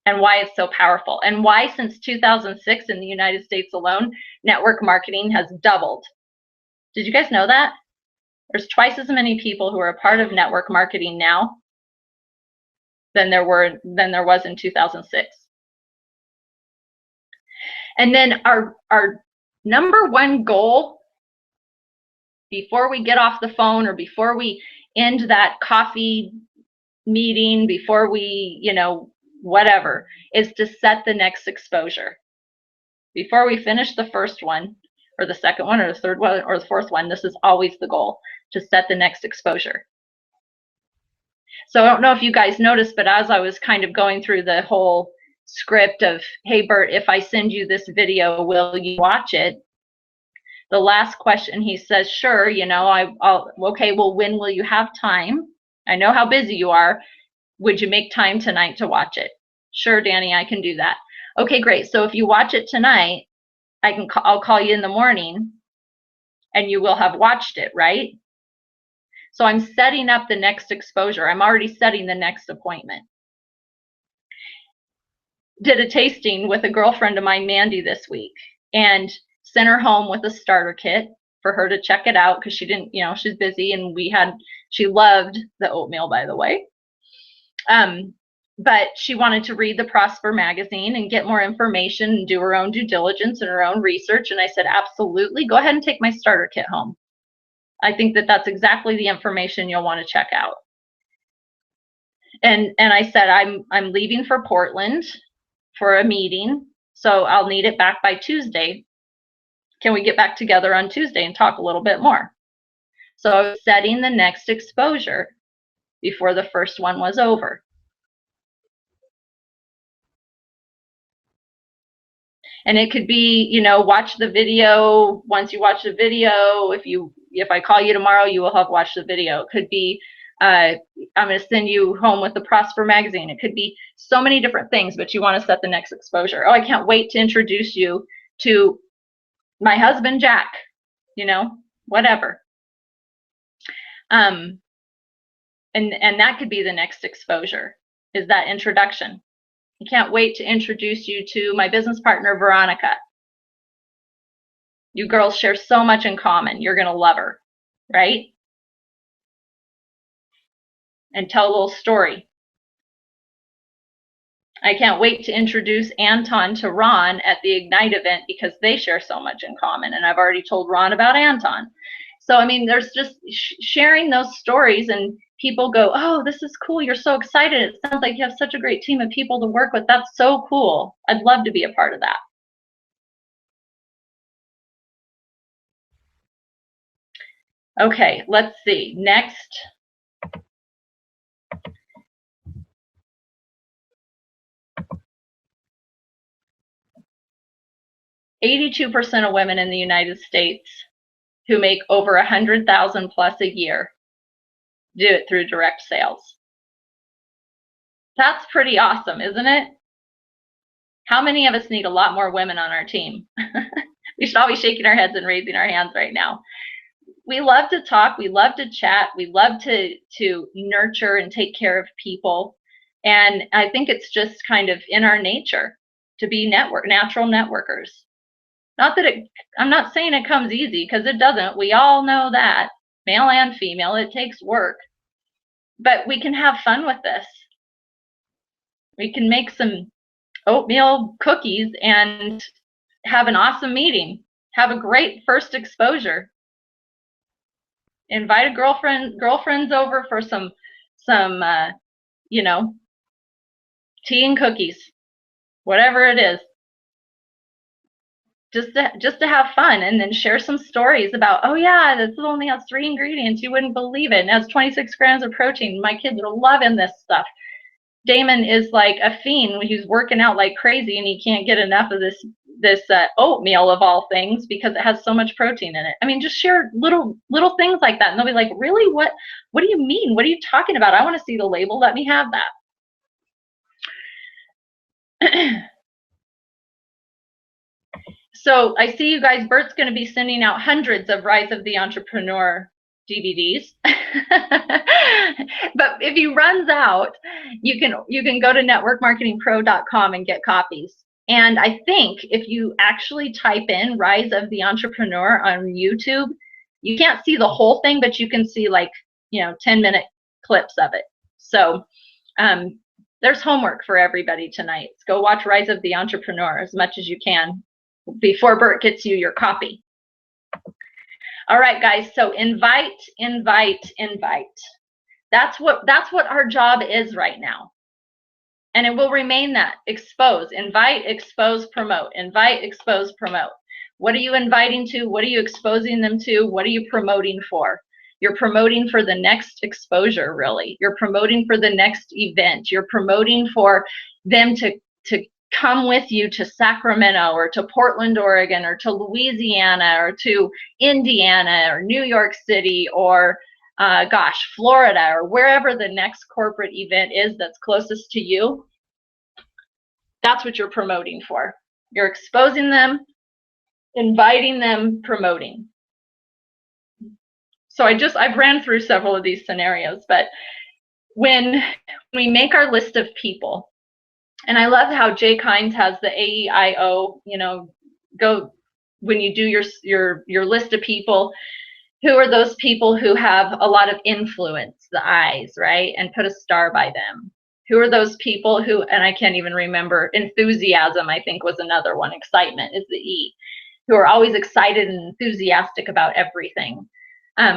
and why it's so powerful, and why since 2006 in the United States alone, network marketing has doubled. Did you guys know that? There's twice as many people who are a part of network marketing now than there was in 2006. And then our number one goal before we get off the phone or before we end that coffee meeting, before we, whatever, is to set the next exposure. Before we finish the first one or the second one or the third one or the fourth one, this is always the goal, to set the next exposure. So I don't know if you guys noticed, but as I was kind of going through the whole script of, hey, Bert, if I send you this video, will you watch it? The last question, he says, sure, I'll okay, well, when will you have time? I know how busy you are. Would you make time tonight to watch it? Sure, Danny, I can do that. Okay, great. So if you watch it tonight, I'll call you in the morning and you will have watched it, right? So I'm setting up the next exposure. I'm already setting the next appointment. Did a tasting with a girlfriend of mine, Mandy, this week, and sent her home with a starter kit for her to check it out because she didn't, she's busy, and she loved the oatmeal, by the way. But she wanted to read the Prosper magazine and get more information and do her own due diligence and her own research. And I said, absolutely, go ahead and take my starter kit home. I think that that's exactly the information you'll want to check out. And I said, I'm leaving for Portland for a meeting, so I'll need it back by Tuesday. Can we get back together on Tuesday and talk a little bit more? So I was setting the next exposure before the first one was over. And it could be, watch the video. Once you watch the video, if I call you tomorrow, you will have watched the video. It could be, I'm going to send you home with the Prosper magazine. It could be so many different things, but you want to set the next exposure. Oh, I can't wait to introduce you to my husband, Jack, whatever. And that could be the next exposure, is that introduction. I can't wait to introduce you to my business partner, Veronica. You girls share so much in common. You're going to love her, right? And tell a little story. I can't wait to introduce Anton to Ron at the Ignite event because they share so much in common. And I've already told Ron about Anton. So, I mean, there's just sharing those stories, and people go, oh, this is cool. You're so excited. It sounds like you have such a great team of people to work with. That's so cool. I'd love to be a part of that. Okay, let's see. Next. %82 of women in the United States who make over 100,000 plus a year do it through direct sales. That's pretty awesome, isn't it? How many of us need a lot more women on our team? We should all be shaking our heads and raising our hands right now. We love to talk, we love to chat, we love to nurture and take care of people. And I think it's just kind of in our nature to be natural networkers. Not that I'm not saying it comes easy, because it doesn't. We all know that, male and female, it takes work. But we can have fun with this. We can make some oatmeal cookies and have an awesome meeting. Have a great first exposure. Invite a girlfriends over for some you know, tea and cookies, whatever it is. Just to have fun, and then share some stories about, oh yeah, this only has 3 ingredients, you wouldn't believe it, and it has 26 grams of protein. My kids are loving this stuff. Damon is like a fiend. He's working out like crazy, and he can't get enough of this oatmeal of all things because it has so much protein in it. I mean, just share little things like that, and they'll be like, really, what do you mean? What are you talking about? I want to see the label. Let me have that. So I see you guys, Bert's going to be sending out hundreds of Rise of the Entrepreneur DVDs. But if he runs out, you can go to networkmarketingpro.com and get copies. And I think if you actually type in Rise of the Entrepreneur on YouTube, you can't see the whole thing, but you can see like, 10-minute clips of it. So there's homework for everybody tonight. Let's go watch Rise of the Entrepreneur as much as you can before Bert gets you your copy. All right, guys, so invite. That's what our job is right now. And it will remain that. Expose, invite, expose, promote. Invite, expose, promote. What are you inviting to? What are you exposing them to? What are you promoting for? You're promoting for the next exposure, really. You're promoting for the next event. You're promoting for them to come with you to Sacramento or to Portland, Oregon, or to Louisiana or to Indiana or New York City or Florida, or wherever the next corporate event is that's closest to you. That's what you're promoting for. You're exposing them, inviting them, promoting. So I've ran through several of these scenarios, but when we make our list of people, and I love how Jay Kynes has the AEIO, go when you do your list of people, who are those people who have a lot of influence, the I's, right? And put a star by them. Who are those people who, and I can't even remember, enthusiasm, I think, was another one. Excitement is the E, who are always excited and enthusiastic about everything.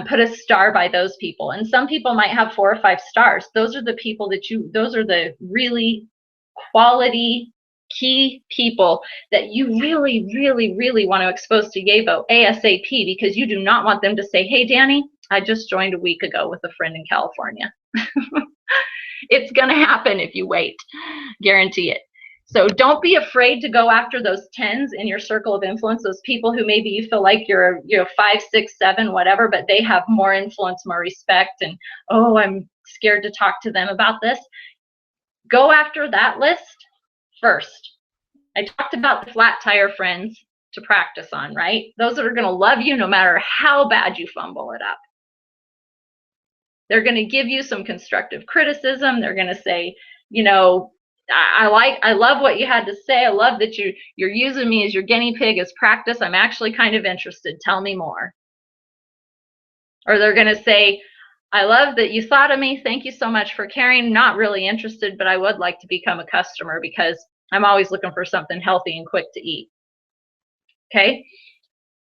Put a star by those people. And some people might have 4 or 5 stars. Those are the people those are the really quality key people that you really, really, really want to expose to YAVO ASAP, because you do not want them to say, hey, Danny, I just joined a week ago with a friend in California. It's going to happen if you wait. Guarantee it. So don't be afraid to go after those 10s in your circle of influence, those people who maybe you feel like you're 5, 6, 7, whatever, but they have more influence, more respect, and, oh, I'm scared to talk to them about this. Go after that list first. I talked about the flat tire friends to practice on, right? Those that are going to love you no matter how bad you fumble it up. They're going to give you some constructive criticism. They're going to say, I love what you had to say. I love that you're using me as your guinea pig as practice. I'm actually kind of interested. Tell me more. Or they're going to say, I love that you thought of me. Thank you so much for caring. Not really interested, but I would like to become a customer because I'm always looking for something healthy and quick to eat. Okay?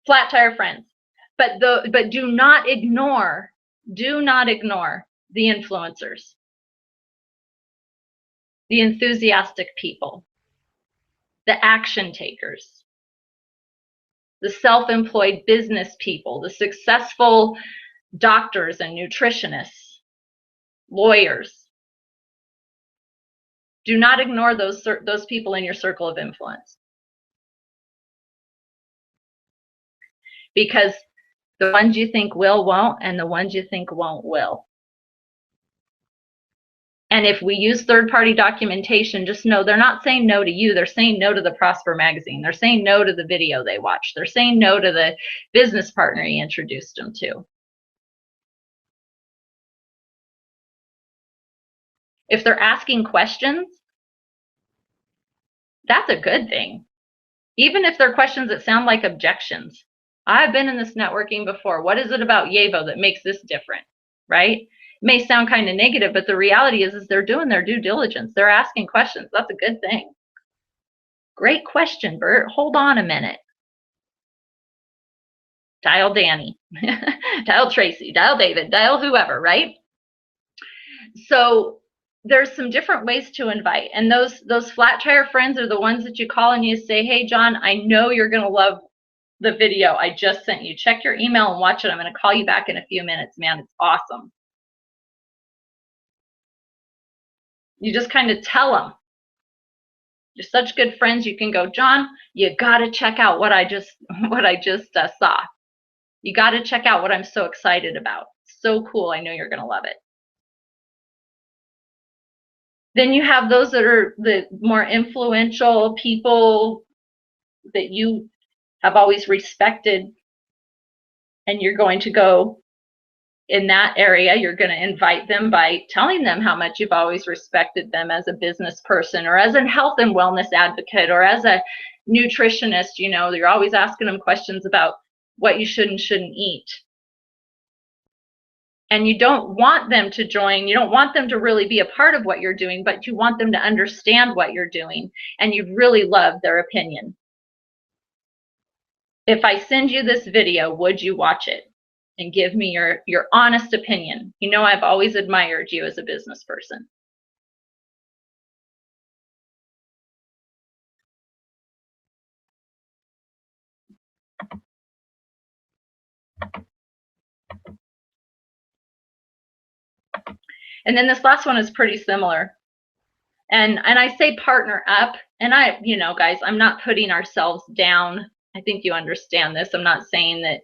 Flat tire friends. But do not ignore the influencers, the enthusiastic people, the action takers, the self-employed business people, the successful doctors and nutritionists, lawyers. Do not ignore those people in your circle of influence. Because the ones you think will won't, and the ones you think won't will. And if we use third-party documentation, just know they're not saying no to you. They're saying no to the Prosper magazine. They're saying no to the video they watched. They're saying no to the business partner you introduced them to. If they're asking questions, that's a good thing. Even if they're questions that sound like objections. I've been in this networking before. What is it about YAVO that makes this different, right? It may sound kind of negative, but the reality is they're doing their due diligence. They're asking questions. That's a good thing. Great question, Bert. Hold on a minute. dial Danny, dial Tracy, dial David, dial whoever, right? So there's some different ways to invite. And those flat tire friends are the ones that you call and you say, hey, John, I know you're going to love the video I just sent you. Check your email and watch it. I'm going to call you back in a few minutes, man. It's awesome. You just kind of tell them. You're such good friends. You can go, John, you got to check out what I just saw. You got to check out what I'm so excited about. So cool. I know you're going to love it. Then you have those that are the more influential people that you have always respected, and you're going to go in that area. You're going to invite them by telling them how much you've always respected them as a business person, or as a health and wellness advocate, or as a nutritionist. You know, you're always asking them questions about what you should and shouldn't eat. And you don't want them to join. You don't want them to really be a part of what you're doing, but you want them to understand what you're doing, and you really love their opinion. If I send you this video, would you watch it and give me your honest opinion? You know, I've always admired you as a business person. And then this last one is pretty similar. And I say partner up, and you know, guys, I'm not putting ourselves down. I think you understand this. I'm not saying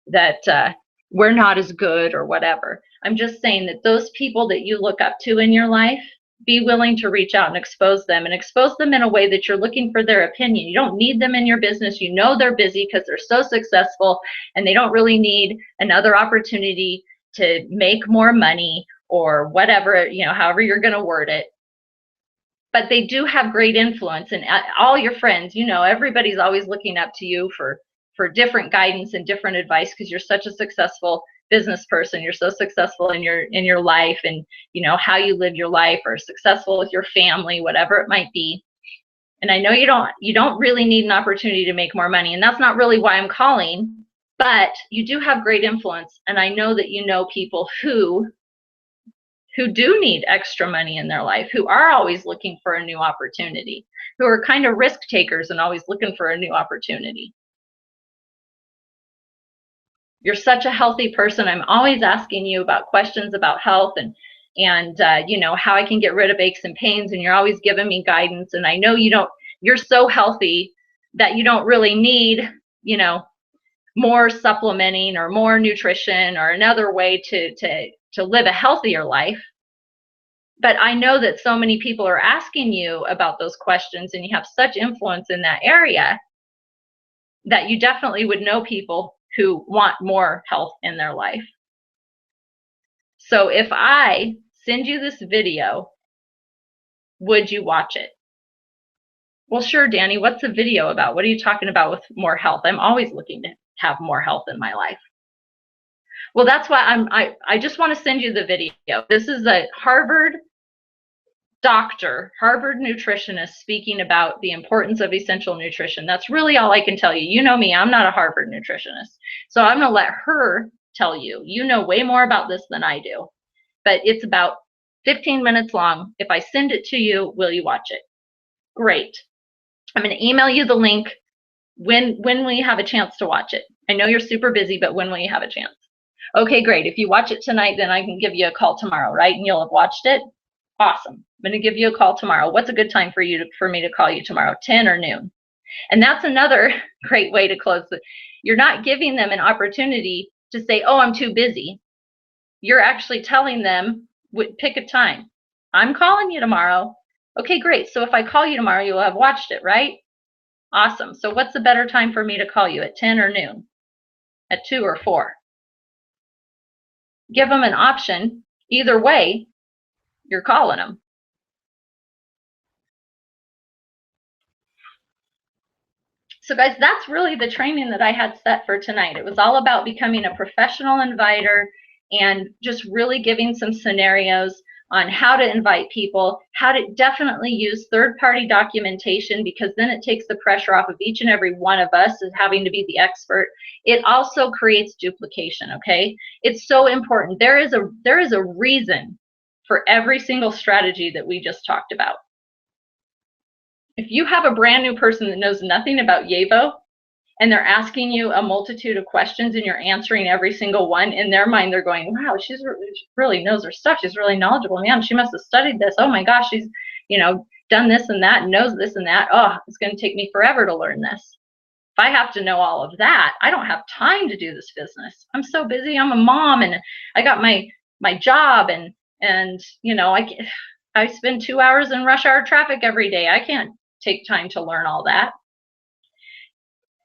that we're not as good or whatever. I'm just saying that those people that you look up to in your life, be willing to reach out and expose them in a way that you're looking for their opinion. You don't need them in your business. You know they're busy because they're so successful, and they don't really need another opportunity to make more money or whatever, you know, however you're going to word it. But they do have great influence, and all your friends, you know, everybody's always looking up to you for different guidance and different advice, because you're such a successful business person. You're so successful in your life, and you know how you live your life, or successful with your family, whatever it might be. And I know you don't really need an opportunity to make more money, and that's not really why I'm calling, but you do have great influence, and I know that you know people who do need extra money in their life, who are always looking for a new opportunity, who are kind of risk takers and always looking for a new opportunity. You're such a healthy person. I'm always asking you about questions about health and you know, how I can get rid of aches and pains, and you're always giving me guidance. And I know you're so healthy that you don't really need, you know, more supplementing or more nutrition or another way to live a healthier life. But I know that so many people are asking you about those questions, and you have such influence in that area that you definitely would know people who want more health in their life. So if I send you this video, would you watch it? Well, sure, Danny, what's the video about? What are you talking about with more health? I'm always looking to have more health in my life. Well, that's why I just want to send you the video. This is a Harvard doctor, Harvard nutritionist, speaking about the importance of essential nutrition. That's really all I can tell you. You know me, I'm not a Harvard nutritionist. So I'm going to let her tell you. You know way more about this than I do. But it's about 15 minutes long. If I send it to you, will you watch it? Great. I'm going to email you the link. When will you have a chance to watch it? I know you're super busy, but when will you have a chance? Okay, great. If you watch it tonight, then I can give you a call tomorrow, right? And you'll have watched it. Awesome. I'm going to give you a call tomorrow. What's a good time for me to call you tomorrow? 10 or noon? And that's another great way to close it. You're not giving them an opportunity to say, oh, I'm too busy. You're actually telling them, pick a time. I'm calling you tomorrow. Okay, great. So if I call you tomorrow, you'll have watched it, right? Awesome. So what's a better time for me to call you, at 10 or noon? At 2 or 4? Give them an option. Either way, you're calling them. So guys, that's really the training that I had set for tonight. It was all about becoming a professional inviter and just really giving some scenarios on how to invite people, how to definitely use third-party documentation, because then it takes the pressure off of each and every one of us as having to be the expert. It also creates duplication, okay? It's so important. There is a reason for every single strategy that we just talked about. If you have a brand new person that knows nothing about YAVO, and they're asking you a multitude of questions and you're answering every single one, in their mind they're going, wow, she really knows her stuff, she's really knowledgeable, man, she must have studied this, oh my gosh, she's, you know, done this and that and knows this and that, oh, it's going to take me forever to learn this. If I have to know all of that, I don't have time to do this business. I'm so busy, I'm a mom, and I got my job, and you know, I spend 2 hours in rush hour traffic every day. I can't take time to learn all that.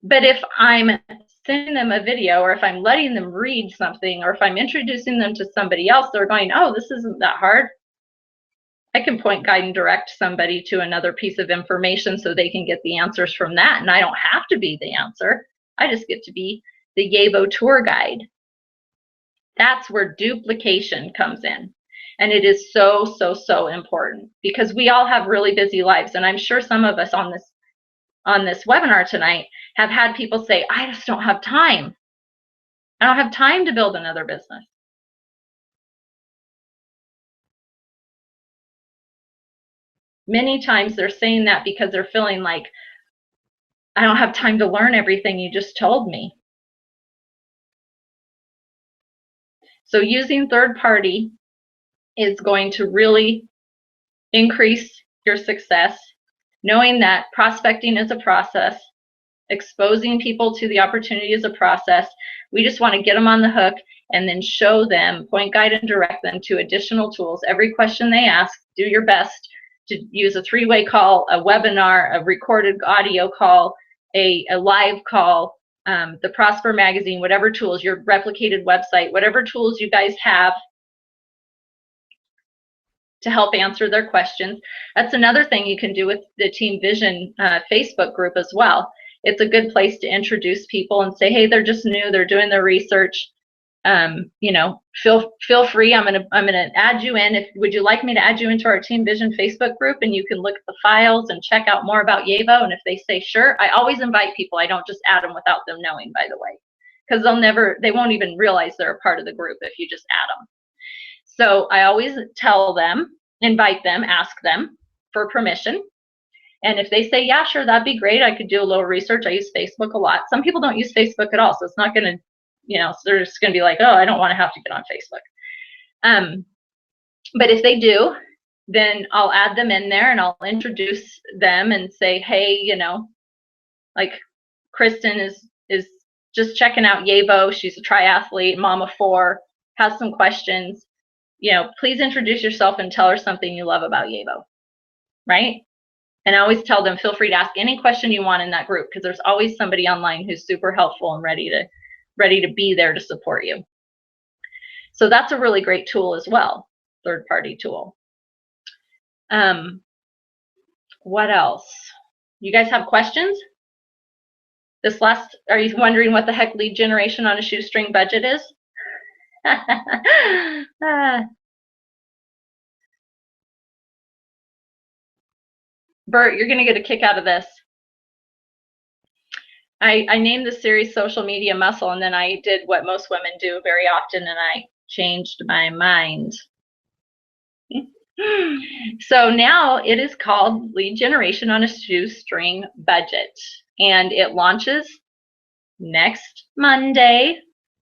But if I'm sending them a video, or if I'm letting them read something, or if I'm introducing them to somebody else, they're going, oh, this isn't that hard. I can point, guide, and direct somebody to another piece of information so they can get the answers from that. And I don't have to be the answer. I just get to be the YAVO tour guide. That's where duplication comes in. And it is so, so, so important, because we all have really busy lives. And I'm sure some of us on this webinar tonight have had people say, I just don't have time. I don't have time to build another business. Many times they're saying that because they're feeling like, I don't have time to learn everything you just told me. So using third party is going to really increase your success, knowing that prospecting is a process. Exposing people to the opportunity is a process. We just want to get them on the hook and then show them, point, guide, and direct them to additional tools. Every question they ask, do your best to use a three-way call, a webinar, a recorded audio call, a live call, the Prosper Magazine, whatever tools, your replicated website, whatever tools you guys have to help answer their questions. That's another thing you can do with the Team Vision Facebook group as well. It's a good place to introduce people and say, hey, they're just new, they're doing their research. You know, feel free. I'm gonna add you in. Would you like me to add you into our Team Vision Facebook group, and you can look at the files and check out more about YAVO? And if they say sure, I always invite people. I don't just add them without them knowing, by the way, because they won't even realize they're a part of the group if you just add them. So I always tell them, invite them, ask them for permission. And if they say, yeah, sure, that'd be great, I could do a little research. I use Facebook a lot. Some people don't use Facebook at all, so it's not going to, you know, so they're just going to be like, oh, I don't want to have to get on Facebook. But if they do, then I'll add them in there and I'll introduce them and say, hey, you know, like Kristen is just checking out YAVO. She's a triathlete, mom of 4, has some questions. You know, please introduce yourself and tell her something you love about YAVO, right? And I always tell them, feel free to ask any question you want in that group, because there's always somebody online who's super helpful and ready to be there to support you. So that's a really great tool as well, third-party tool. What else? You guys have questions? Are you wondering what the heck lead generation on a shoestring budget is? Bert, you're going to get a kick out of this. I named the series Social Media Muscle, and then I did what most women do very often, and I changed my mind. So now it is called Lead Generation on a Shoestring Budget, and it launches next Monday.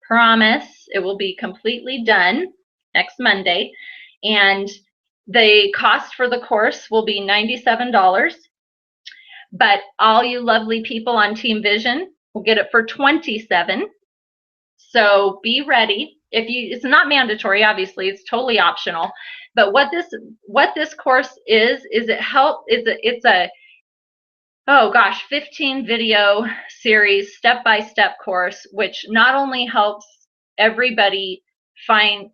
Promise it will be completely done next Monday, and the cost for the course will be $97, but all you lovely people on Team Vision will get it for $27. So be ready. It's not mandatory, obviously, it's totally optional. But what this course is it's a oh gosh, 15 video series, step-by-step course, which not only helps everybody find,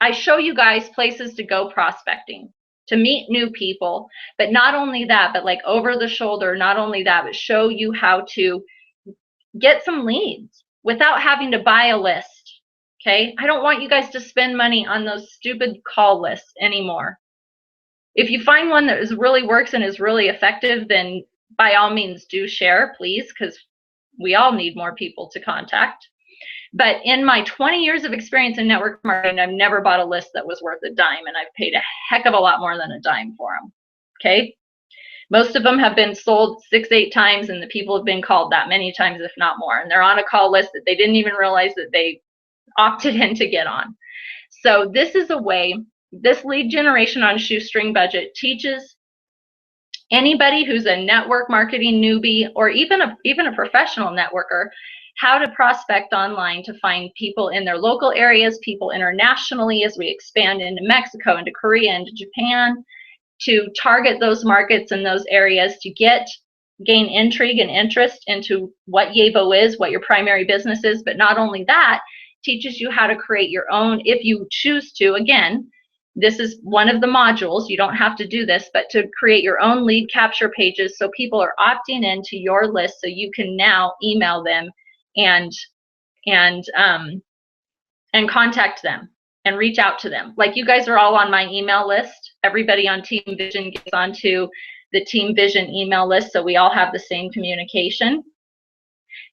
I show you guys places to go prospecting, to meet new people, but not only that, but like over the shoulder, not only that, but show you how to get some leads without having to buy a list. Okay, I don't want you guys to spend money on those stupid call lists anymore. If you find one that really works and is really effective, then by all means do share, please, because we all need more people to contact. But in my 20 years of experience in network marketing, I've never bought a list that was worth a dime, and I've paid a heck of a lot more than a dime for them. Okay, most of them have been sold 6-8 times, and the people have been called that many times, if not more, and they're on a call list that they didn't even realize that they opted in to get on. So this is a way, this lead generation on a shoestring budget teaches anybody who's a network marketing newbie, or even a professional networker, how to prospect online to find people in their local areas, people internationally as we expand into Mexico, into Korea, into Japan, to target those markets and those areas to gain intrigue and interest into what Yevo is, what your primary business is. But not only that, teaches you how to create your own, if you choose to. Again, this is one of the modules. You don't have to do this, but to create your own lead capture pages so people are opting into your list, so you can now email them and contact them and reach out to them. Like, you guys are all on my email list. Everybody on Team Vision gets onto the Team Vision email list, so we all have the same communication.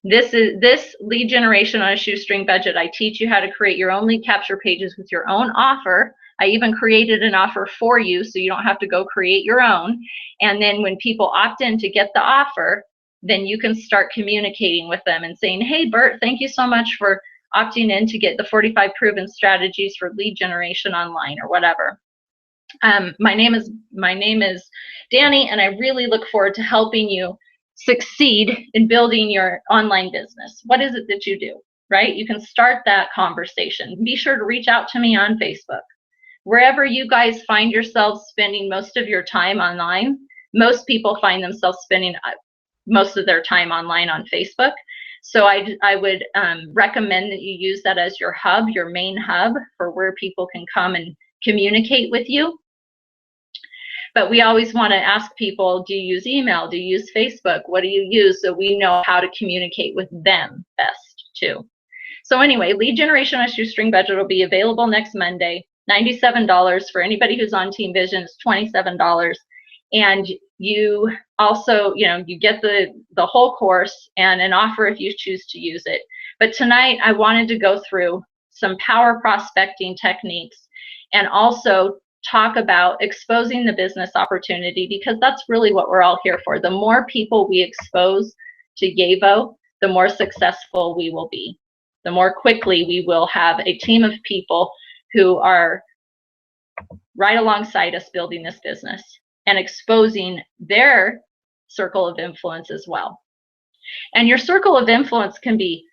This lead generation on a shoestring budget. I teach you how to create your own lead capture pages with your own offer. I even created an offer for you, so you don't have to go create your own. And then when people opt in to get the offer, then you can start communicating with them and saying, hey, Bert, thank you so much for opting in to get the 45 proven strategies for lead generation online, or whatever. My name is Danny, and I really look forward to helping you succeed in building your online business. What is it that you do, right? You can start that conversation. Be sure to reach out to me on Facebook. Wherever you guys find yourselves spending most of your time online, most people find themselves spending most of their time online on Facebook. So I would recommend that you use that as your hub, your main hub, for where people can come and communicate with you. But we always want to ask people, do you use email? Do you use Facebook? What do you use? So we know how to communicate with them best too. So anyway, lead generation on a shoestring budget will be available next Monday. $97 for anybody who's on Team Vision. It's $27. And you also, you get the whole course and an offer if you choose to use it. But tonight I wanted to go through some power prospecting techniques and also talk about exposing the business opportunity, because that's really what we're all here for. The more people we expose to Yevo, the more successful we will be. The more quickly we will have a team of people who are right alongside us building this business and exposing their circle of influence as well. And your circle of influence can be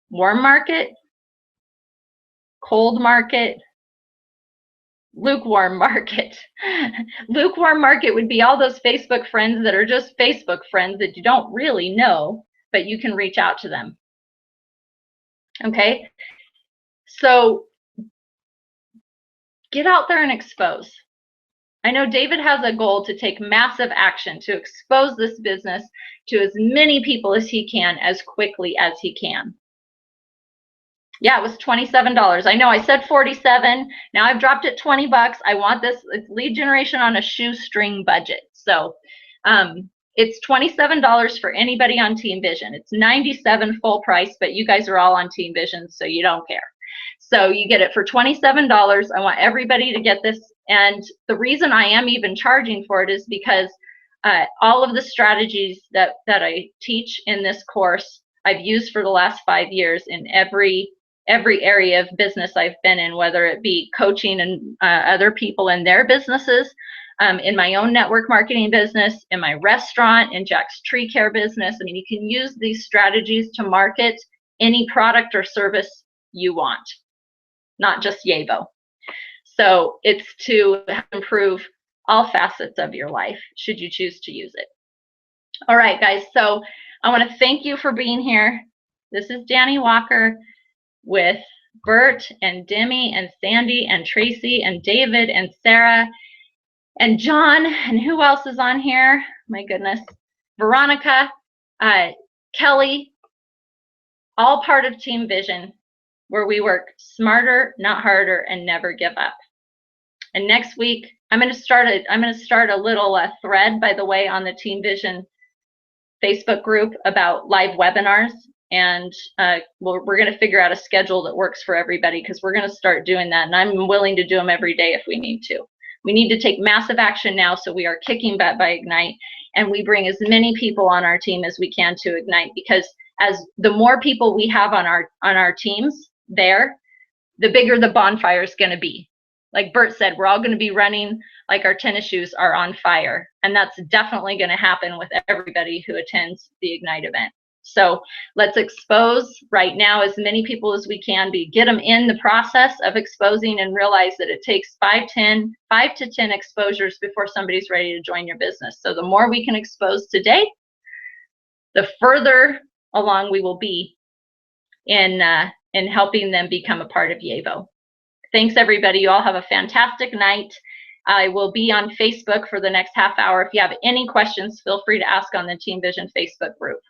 warm market, cold market, lukewarm market. Lukewarm market would be all those Facebook friends that are just Facebook friends that you don't really know, but you can reach out to them. Okay, so get out there and expose. I know David has a goal to take massive action to expose this business to as many people as he can, as quickly as he can. Yeah, it was $27. I know I said 47. Now I've dropped it 20 bucks. I want this lead generation on a shoestring budget. So it's $27 for anybody on Team Vision. It's $97 full price, but you guys are all on Team Vision, so you don't care. So you get it for $27. I want everybody to get this. And the reason I am even charging for it is because all of the strategies that I teach in this course, I've used for the last 5 years in every area of business I've been in, whether it be coaching and other people in their businesses, in my own network marketing business, in my restaurant, in Jack's Tree Care business. I mean, you can use these strategies to market any product or service you want, not just Yevo. So it's to improve all facets of your life, should you choose to use it. All right, guys, so I want to thank you for being here. This is Danny Walker with Bert and Demi and Sandy and Tracy and David and Sarah and John, and who else is on here? My goodness, Veronica, Kelly, all part of Team Vision. where we work smarter, not harder, and never give up. And next week, I'm going to start a little thread, by the way, on the Team Vision Facebook group about live webinars. And we're going to figure out a schedule that works for everybody, because we're going to start doing that. And I'm willing to do them every day if we need to. We need to take massive action now, so we are kicking butt by Ignite, and we bring as many people on our team as we can to Ignite, because as the more people we have on our teams there, the bigger the bonfire is going to be. Like Bert said, we're all going to be running like our tennis shoes are on fire, and that's definitely going to happen with everybody who attends the Ignite event. So let's expose right now as many people as we can, get them in the process of exposing, and realize that it takes 5 to 10 exposures before somebody's ready to join your business. So the more we can expose today, the further along we will be in helping them become a part of YAVO. Thanks, everybody. You all have a fantastic night. I will be on Facebook for the next half hour. If you have any questions, feel free to ask on the Team Vision Facebook group.